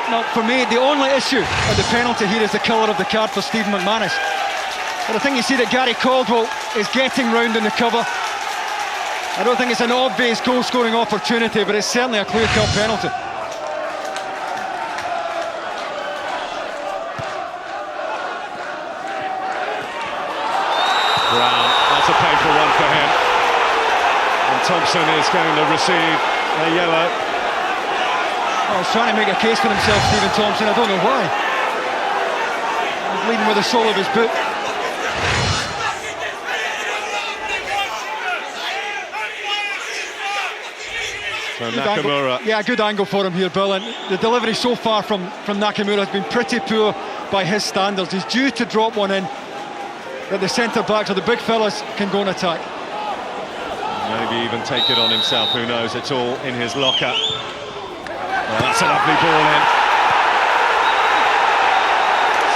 [SPEAKER 2] Now, for me, the only issue of the penalty here is the colour of the card for Stephen McManus. But I think you see that Gary Caldwell is getting round in the cover. I don't think it's an obvious goal-scoring opportunity, but it's certainly a clear-cut penalty.
[SPEAKER 1] Brown, that's a painful one for him. And Thompson is going to receive a yellow.
[SPEAKER 2] Oh, he's trying to make a case for himself, Stephen Thompson. I don't know why. He's leading with the sole of his boot.
[SPEAKER 1] So Nakamura.
[SPEAKER 2] Yeah, good angle for him here, Bill. And the delivery so far from Nakamura has been pretty poor by his standards. He's due to drop one in that the centre-backs or the big fellas can go and attack.
[SPEAKER 1] Maybe even take it on himself, who knows, it's all in his locker. Oh, that's a lovely ball in.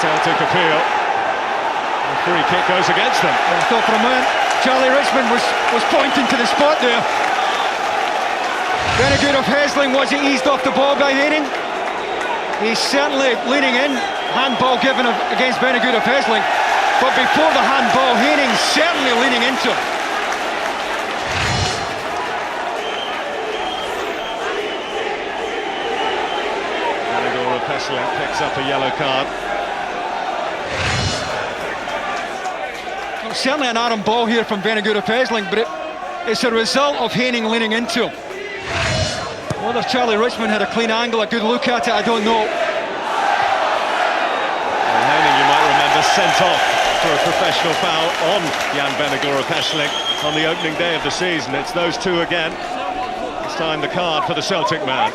[SPEAKER 1] Celtic appeal. The free kick goes against them.
[SPEAKER 2] I thought for a moment Charlie Richmond was pointing to the spot there. Venegor of Hesselink, was he eased off the ball by Hayning? He's certainly leaning in. Handball given against Venegor of Hesselink. But before the handball, Hayning certainly leaning into it.
[SPEAKER 1] Venegor of Hesselink picks up a yellow card.
[SPEAKER 2] Well, certainly an arm ball here from Venegor of Hesselink, but it's a result of Hayning leaning into him. Whether Charlie Richmond had a clean angle, a good look at it, I don't know.
[SPEAKER 1] Well, Hayning, you might remember, sent off for a professional foul on Jan Venegor of Hesselink on the opening day of the season. It's those two again. This time the card for the Celtic man.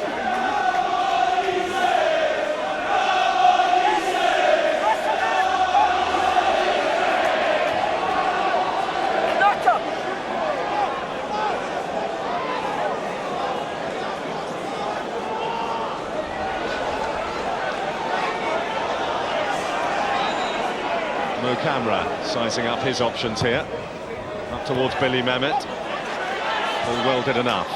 [SPEAKER 1] No camera, sizing up his options here. Up towards Billy Mehmet. All well did enough.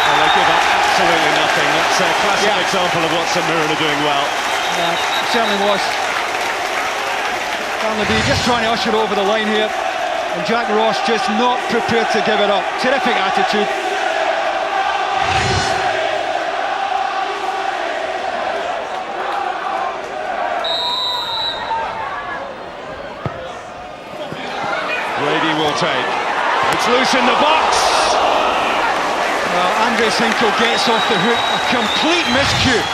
[SPEAKER 1] And they give up absolutely nothing. That's a classic example of what St Mirren are doing well.
[SPEAKER 2] Yeah, certainly was. Barnaby just trying to usher over the line here. And Jack Ross just not prepared to give it up. Terrific attitude.
[SPEAKER 1] Brady will take. It's loose in the box.
[SPEAKER 2] Well, Andres Hinkle gets off the hook. A complete miscue.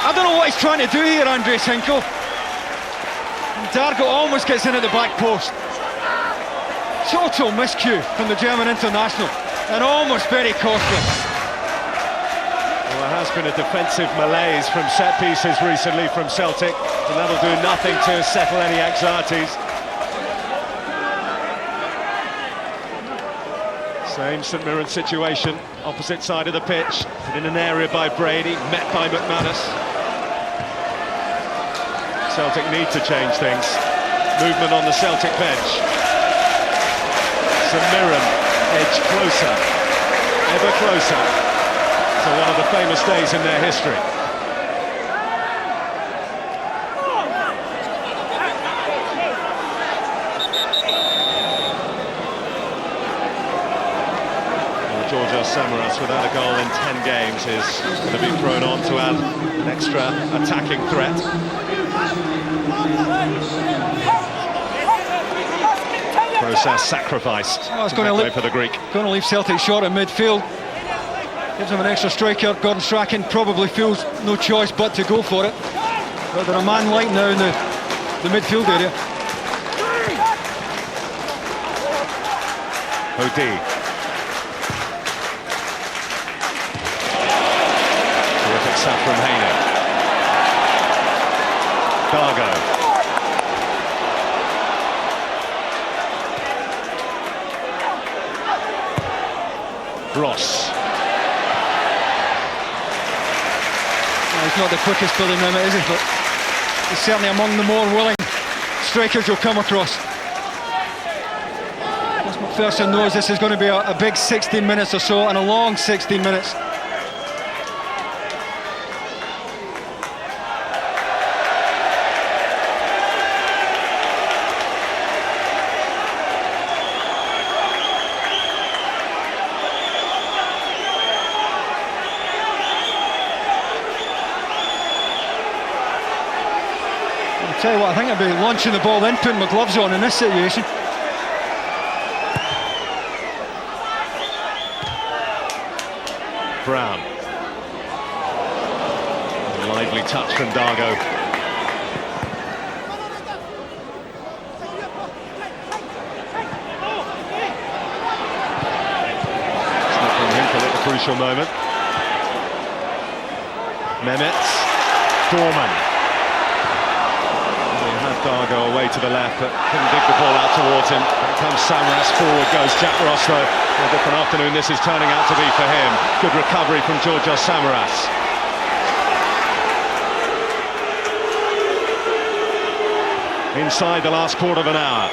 [SPEAKER 2] I don't know what he's trying to do here, Andres Hinkle. And Dargo almost gets in at the back post. Total miscue from the German international, and almost very costly.
[SPEAKER 1] Well, there has been a defensive malaise from set pieces recently from Celtic, and that'll do nothing to settle any anxieties. Same St Mirren situation, opposite side of the pitch, put in an area by Brady, met by McManus. Celtic need to change things. Movement on the Celtic bench. St Mirren edge closer, ever closer to one of the famous days in their history. Georgios Samaras, without a goal in 10 games, is going to be thrown on to add an extra attacking threat. Process sacrificed.
[SPEAKER 2] Oh, it's going to
[SPEAKER 1] for the Greek.
[SPEAKER 2] Going to leave Celtic short in midfield. Gives him an extra striker. Gordon Strachan probably feels no choice but to go for it. But they're a man light now in the midfield area.
[SPEAKER 1] O'D. Terrific stuff from Hayner. Dargo. Ross.
[SPEAKER 2] Well, he's not the quickest Billy Mehmet, is he? But he's certainly among the more willing strikers you'll come across. As McPherson knows, this is going to be a big 16 minutes or so, and a long 16 minutes. I'll tell you what, I think I'd be launching the ball in, putting my gloves on in this situation.
[SPEAKER 1] Brown. A lively touch from Dargo. Snap from Hinkle at the crucial moment. Mehmet. Dorman. Dargo away to the left, but couldn't dig the ball out towards him. Here comes Samaras, forward goes Jack Ross, though. A different afternoon this is turning out to be for him. Good recovery from Georgios Samaras. Inside the last quarter of an hour.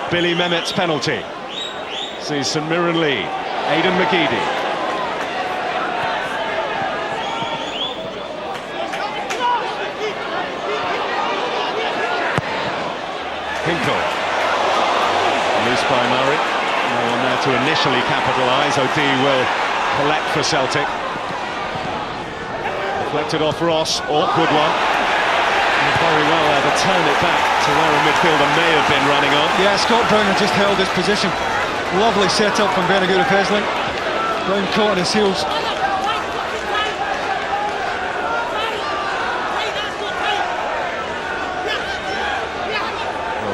[SPEAKER 1] Billy Mehmet's penalty sees St Mirren lead. Aidan McGeady. Hinkle. Loose by Murray. No one there to initially capitalise. O'D will collect for Celtic. Deflected off Ross. Awkward one. And very well there to turn it back to where a midfielder may have been running on.
[SPEAKER 2] Yeah, Scott Brown had just held his position. Lovely set-up from Benagura Peslin. Brown caught on his heels.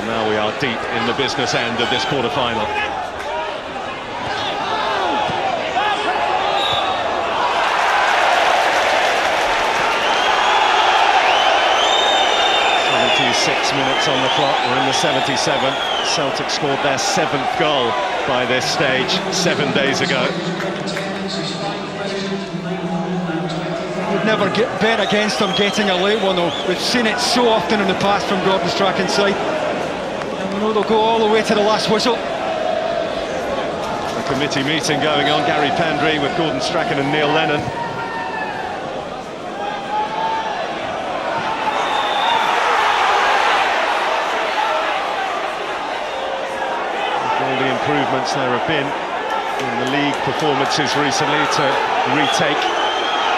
[SPEAKER 1] Now we are deep in the business end of this quarter-final. Minutes on the clock. We're in the 77th. Celtic scored their 7th goal by this stage 7 days ago.
[SPEAKER 2] never bet against them getting a late one, though. We've seen it so often in the past from Gordon Strachan's side. And we know they'll go all the way to the last whistle.
[SPEAKER 1] A committee meeting going on, Gary Pendry with Gordon Strachan and Neil Lennon. All the improvements there have been in the league performances recently to retake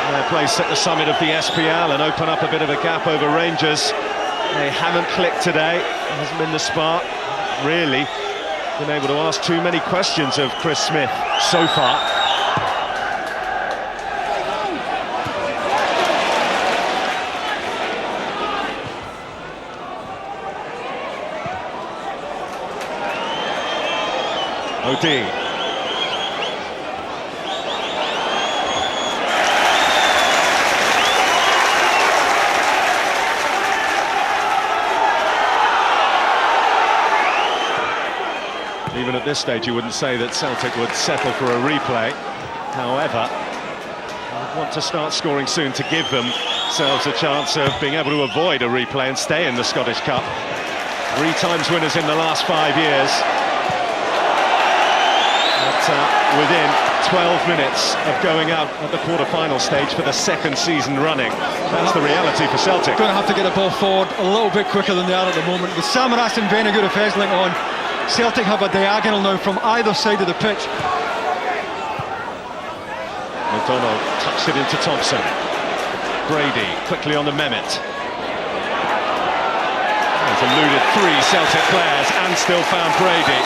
[SPEAKER 1] their place at the summit of the SPL and open up a bit of a gap over Rangers. They haven't clicked today. It hasn't been the spark, really. Been able to ask too many questions of Chris Smith so far. OD. Even at this stage, you wouldn't say that Celtic would settle for a replay. However, I'd want to start scoring soon to give themselves a chance of being able to avoid a replay and stay in the Scottish Cup. 3 times winners in the last 5 years. But within 12 minutes of going out at the quarter-final stage for the 2nd season running. That's the reality for Celtic.
[SPEAKER 2] Going to have to get the ball forward a little bit quicker than they are at the moment. With Samaras and Venegoor of Hesling on, Celtic have a diagonal now from either side of the pitch.
[SPEAKER 1] McDonald tucks it into Thompson. Brady quickly on the Mehmet. He's eluded 3 Celtic players and still found Brady.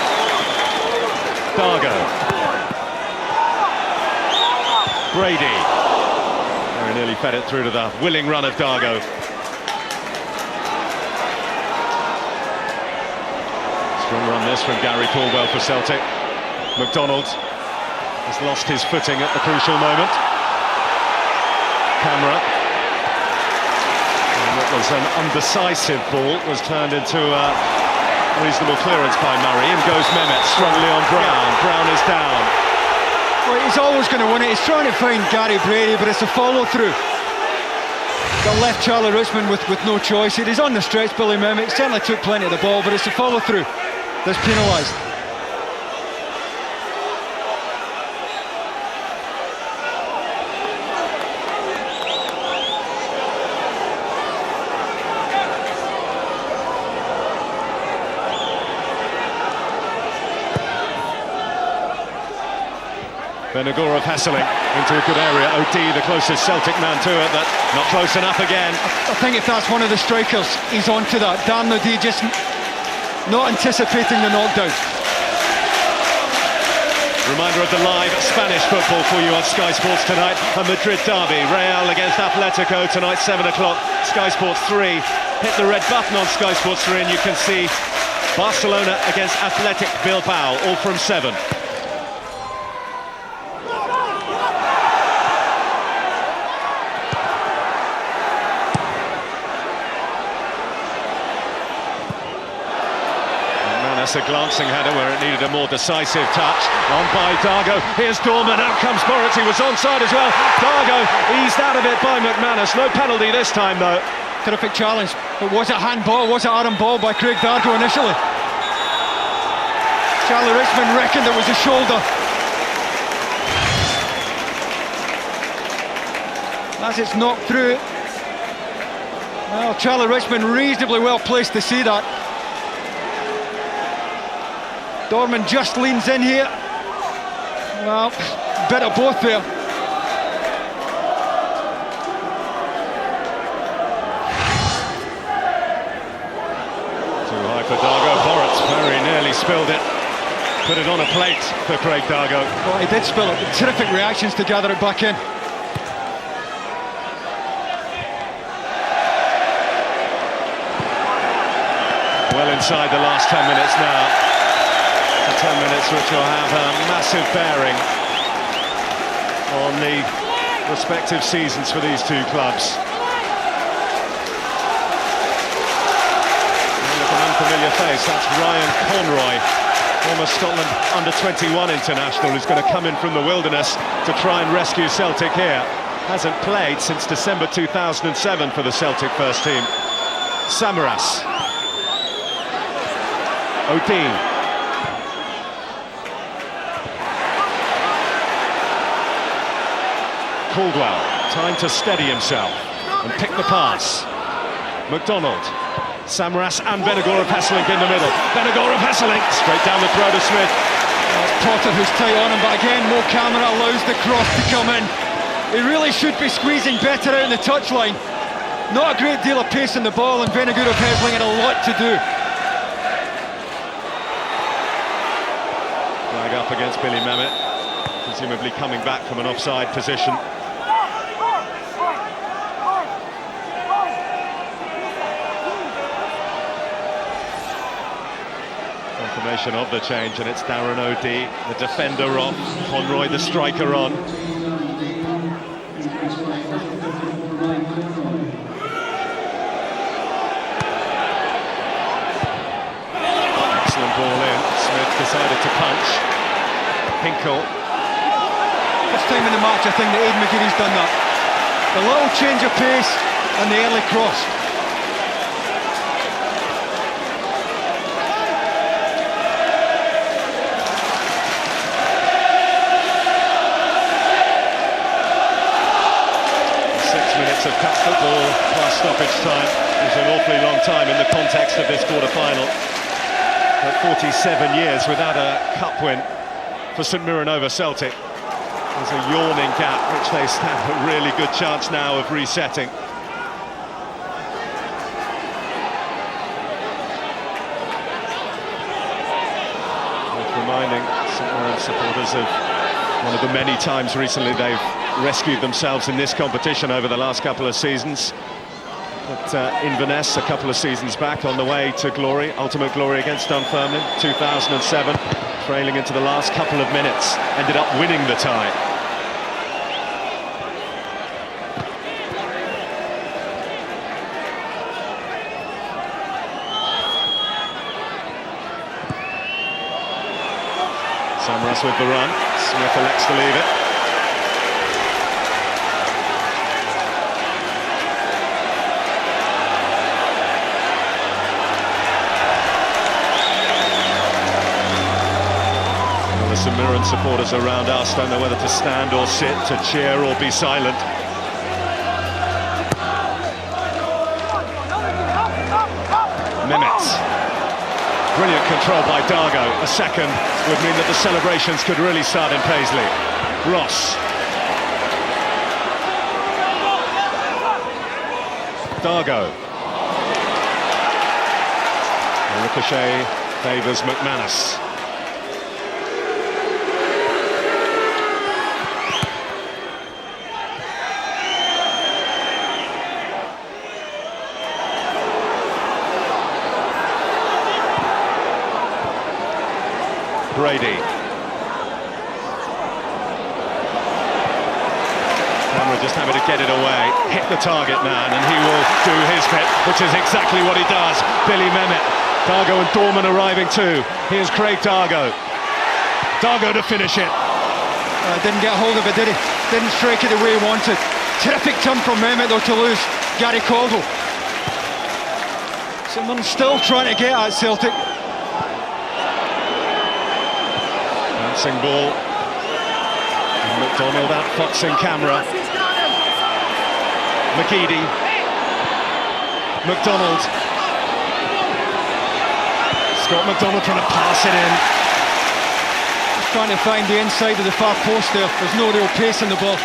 [SPEAKER 1] Dargo. Brady. Very nearly fed it through to the willing run of Dargo. Strong run this from Gary Caldwell for Celtic. McDonald has lost his footing at the crucial moment. Camera. And what was an undecisive ball was turned into a reasonable clearance by Murray. In goes Mehmet, strongly on Brown. Brown is down.
[SPEAKER 2] Well, he's always going to win it. He's trying to find Gary Brady, but it's a follow-through. Got left Charlie Richmond with no choice. It is on the stretch, Billy Mehmet. Certainly took plenty of the ball, but it's a follow-through that's penalised.
[SPEAKER 1] Venegoor of Hesseling into a good area. OD, the closest Celtic man to it, but not close enough again.
[SPEAKER 2] I think if that's one of the strikers, he's onto that. Dan OD just not anticipating the knockdown.
[SPEAKER 1] Reminder of the live Spanish football for you on Sky Sports tonight. A Madrid derby, Real against Atletico tonight, 7 o'clock. Sky Sports 3. Hit the red button on Sky Sports 3 and you can see Barcelona against Athletic Bilbao, all from 7. A glancing header where it needed a more decisive touch. On by Dargo. Here's Dorman. Out comes Moritz. He was onside as well. Dargo eased out of it by McManus. No penalty this time though.
[SPEAKER 2] Terrific challenge. But was it handball? Was it Aaron ball by Craig Dargo initially? Charlie Richmond reckoned it was a shoulder. As it's knocked through. Well, Charlie Richmond reasonably well placed to see that. Dorman just leans in here. Well, bit of both there.
[SPEAKER 1] Too high for Dargo. Moritz very nearly spilled it. Put it on a plate for Craig Dargo.
[SPEAKER 2] Well, he did spill it. Terrific reactions to gather it back in.
[SPEAKER 1] Well inside the last 10 minutes now. 10 minutes which will have a massive bearing on the respective seasons for these two clubs. Look, an unfamiliar face, that's Ryan Conroy, former Scotland under-21 international, who's going to come in from the wilderness to try and rescue Celtic here. hasn't played since December 2007 for the Celtic first team. Samaras. O'Dea. Caldwell, time to steady himself and pick the pass. McDonald. Samaras and Benagora Pesselink in the middle. Benagora Pesselink straight down the throat of Smith.
[SPEAKER 2] It's Potter who's tight on him, but again, Mo Camera allows the cross to come in. He really should be squeezing better out in the touchline. Not a great deal of pace in the ball, and Benagora Pesselink had a lot to do.
[SPEAKER 1] Flag up against Billy Mehmet, presumably coming back from an offside position. Confirmation of the change, and it's Darren O'Dea, the defender off, Conroy the striker on. Excellent ball in, Smith decided to punch. Hinkle.
[SPEAKER 2] First time in the match I think that Aidan McGeady's done that. The little change of pace and the early cross.
[SPEAKER 1] 6 minutes of cup football plus stoppage time is an awfully long time in the context of this quarter-final. But 47 years without a cup win for St Mirren over Celtic. There's a yawning gap which they stand a really good chance now of resetting. Worth reminding St Mirren supporters of one of the many times recently they've rescued themselves in this competition over the last couple of seasons. But Inverness a couple of seasons back on the way to glory, ultimate glory against Dunfermline, 2007, trailing into the last couple of minutes, ended up winning the tie. Samaras with the run, Smith elects to leave it. Well, the St Mirren supporters around us don't know whether to stand or sit, to cheer or be silent. Mehmet. Brilliant control by Dargo. A second would mean that the celebrations could really start in Paisley. Ross. Dargo. The ricochet favours McManus. Brady. Camera just having to get it away, hit the target man, and he will do his bit, which is exactly what he does. Billy Mehmet, Dargo and Dorman arriving too. Here's Craig Dargo. Dargo to finish it.
[SPEAKER 2] Didn't get hold of it, did he? Didn't strike it the way he wanted. Terrific turn from Mehmet though to lose Gary Caldwell. Someone's still trying to get at Celtic.
[SPEAKER 1] Bouncing ball. And McDonald outfoxing Camera. McGeady. McDonald. Scott McDonald trying to pass it in.
[SPEAKER 2] Just trying to find the inside of the far post there. There's no real pace in the ball.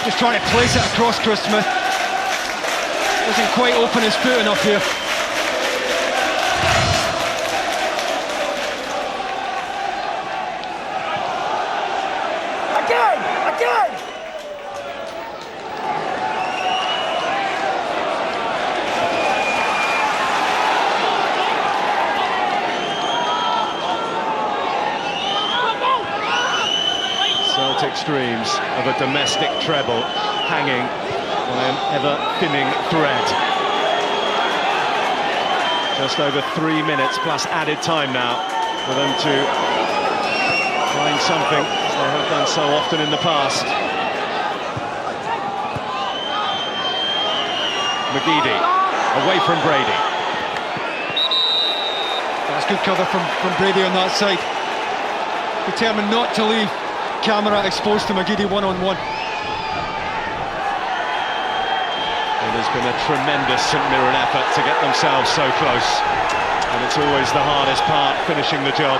[SPEAKER 2] Just trying to place it across Chris Smith. Doesn't quite open his foot enough here.
[SPEAKER 1] Celtic's dreams of a domestic treble hanging by an ever-thinning thread. Just over 3 minutes plus added time now for them to find something, as they have done so often in the past. McGeady, away from Brady.
[SPEAKER 2] That's good cover from Brady on that side. Determined not to leave camera exposed to McGeady one-on-one.
[SPEAKER 1] It has been a tremendous St Mirren effort to get themselves so close. And it's always the hardest part, finishing the job.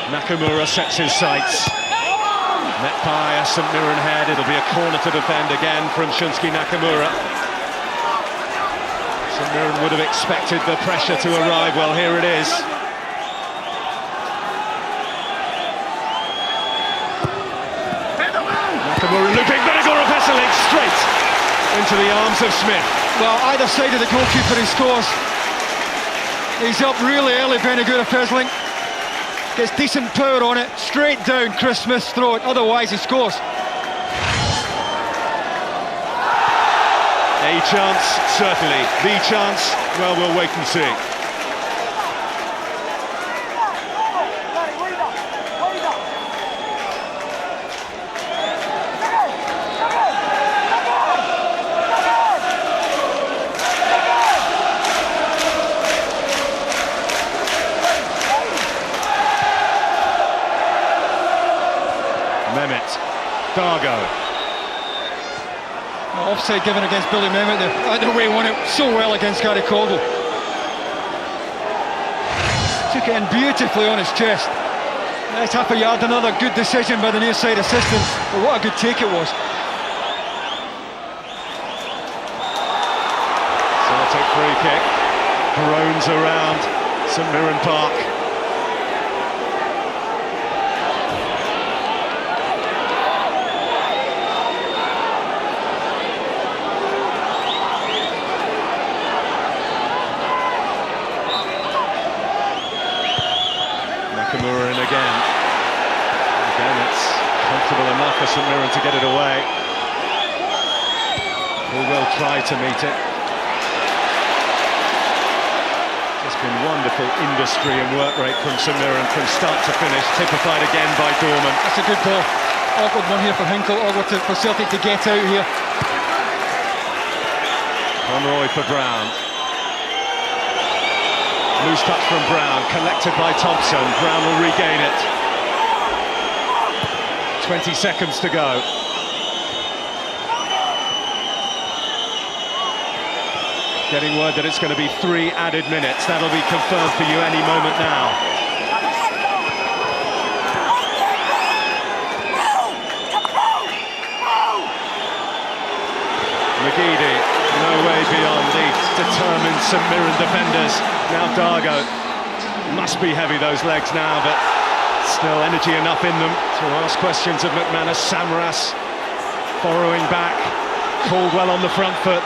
[SPEAKER 1] Nakamura sets his sights. Met by a St Mirren head. It'll be a corner to defend again from Shunsuke Nakamura. St Mirren would have expected the pressure to arrive. Well, here it is. Nakamura looping, Benegoro Veselic straight into the arms of Smith.
[SPEAKER 2] Well, either side of the goalkeeper he scores. He's up really early, Benegoro Veselic. Gets decent power on it, straight down Chris Smith's throat, otherwise he scores.
[SPEAKER 1] A chance, certainly. The chance, well, we'll wait and see. Mehmet, Dargo.
[SPEAKER 2] Offside given against Billy Mehmet there. The way he won it so well against Gary Caldwell. Took it in beautifully on his chest. Nice half a yard, another good decision by the near side assistant. But what a good take it was.
[SPEAKER 1] Celtic free kick. Groans around St Mirren Park. Nakamura in again. Again, it's comfortable enough for St Mirren to get it away. Who will try to meet it. It's been wonderful industry and work rate from St Mirren from start to finish, typified again by Dorman.
[SPEAKER 2] That's a good ball. Awkward one here for Hinkle, awkward for Celtic to get out here.
[SPEAKER 1] Conroy for Brown. Loose touch from Brown, collected by Thompson. Brown will regain it. 20 seconds to go. Getting word that it's going to be 3 added minutes. That'll be confirmed for you any moment now. McGeady, no way beyond the determined St Mirren defenders. Now Dargo, must be heavy those legs now, but still energy enough in them to ask questions of McManus. Samras borrowing back, Caldwell on the front foot.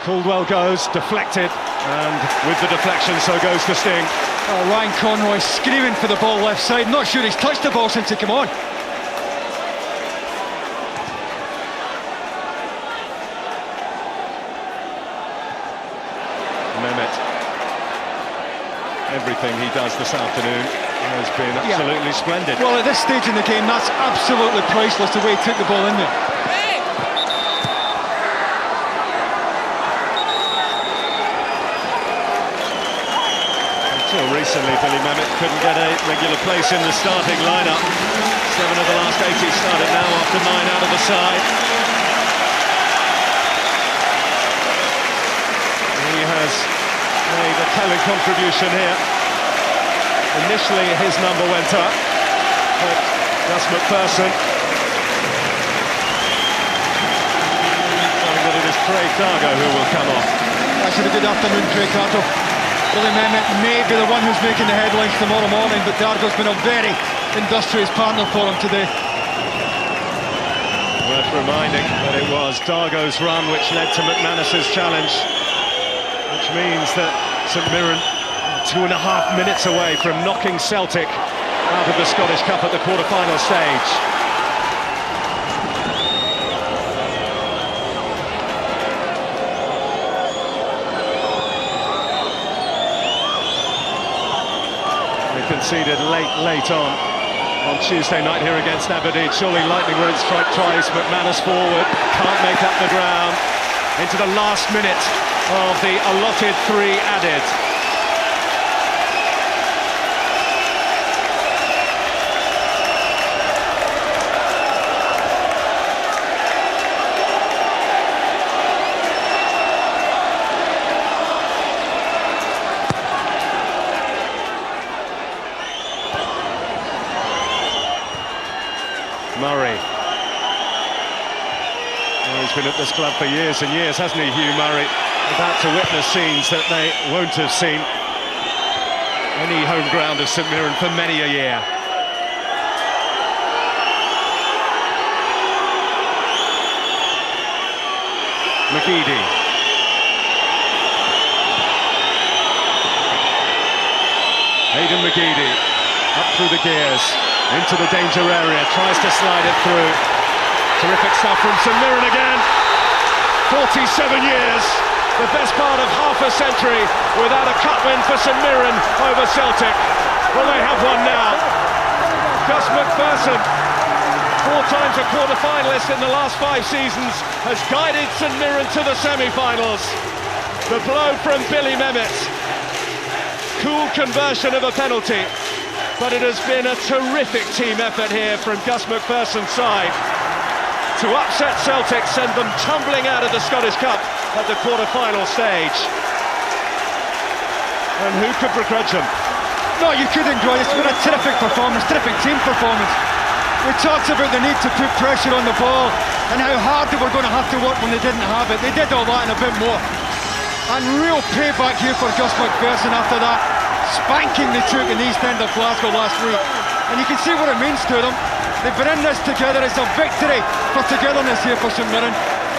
[SPEAKER 1] Caldwell goes, deflected, and with the deflection so goes the sting.
[SPEAKER 2] Oh, Ryan Conroy screaming for the ball left side, not sure he's touched the ball since he came on.
[SPEAKER 1] Mehmet, everything he does this afternoon has been absolutely splendid.
[SPEAKER 2] Well, at this stage in the game, that's absolutely priceless, the way he took the ball in there.
[SPEAKER 1] Until recently, Billy Mehmet couldn't get a regular place in the starting lineup. 7 of the last 8 he's started now after 9 out of the side. He has made a telling contribution here. Initially his number went up, but Gus McPherson saying that it is Craig Dargo who will come off.
[SPEAKER 2] Actually, good afternoon, Craig Carter. Billy Mehmet may be the one who's making the headlines tomorrow morning, but Dargo's been a very industrious partner for him today.
[SPEAKER 1] Worth reminding that it was Dargo's run which led to McManus's challenge, which means that St Mirren 2.5 minutes away from knocking Celtic out of the Scottish Cup at the quarter-final stage. They conceded late on, on Tuesday night here against Aberdeen. Surely lightning won't strike twice. McManus forward, can't make up the ground. Into the last minute of the allotted 3 added. Murray. Oh, he's been at this club for years and years, hasn't he, Hugh Murray? About to witness scenes that they won't have seen any home ground of St Mirren for many a year. McGeady. Aidan McGeady up through the gears, into the danger area, tries to slide it through. Terrific stuff from St Mirren again. 47 years, the best part of half a century without a cup win for St Mirren over Celtic. Well, they have one now. Gus McPherson, 4 times a quarter-finalist in the last 5 seasons, has guided St Mirren to the semi-finals. The blow from Billy Mehmet. Cool conversion of a penalty. But it has been a terrific team effort here from Gus McPherson's side to upset Celtic, send them tumbling out of the Scottish Cup at the quarter-final stage. And who could begrudge them?
[SPEAKER 2] No, you couldn't, Groy. It's been a terrific performance, terrific team performance. We talked about the need to put pressure on the ball and how hard they were going to have to work when they didn't have it. They did all that and a bit more. And real payback here for Gus McPherson after that spanking they took in the East End of Glasgow last week. And you can see what it means to them. They've been in this together. It's a victory for togetherness here for St Mirren,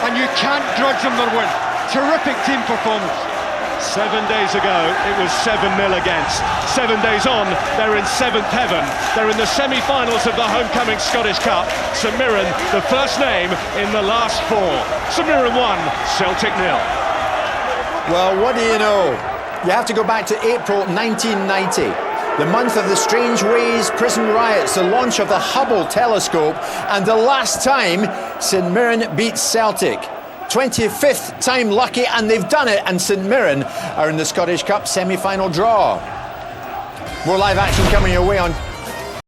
[SPEAKER 2] and you can't grudge them their win. Terrific team performance.
[SPEAKER 1] 7 days ago, it was 7-0 against. 7 days on, they're in 7th heaven. They're in the semi-finals of the homecoming Scottish Cup. St Mirren, the first name in the last 4. St Mirren 1, Celtic 0.
[SPEAKER 5] Well, what do you know? You have to go back to April 1990. The month of the Strange Ways prison riots, the launch of the Hubble telescope, and the last time St Mirren beat Celtic. 25th time lucky, and they've done it, and St Mirren are in the Scottish Cup semi-final draw. More live action coming your way on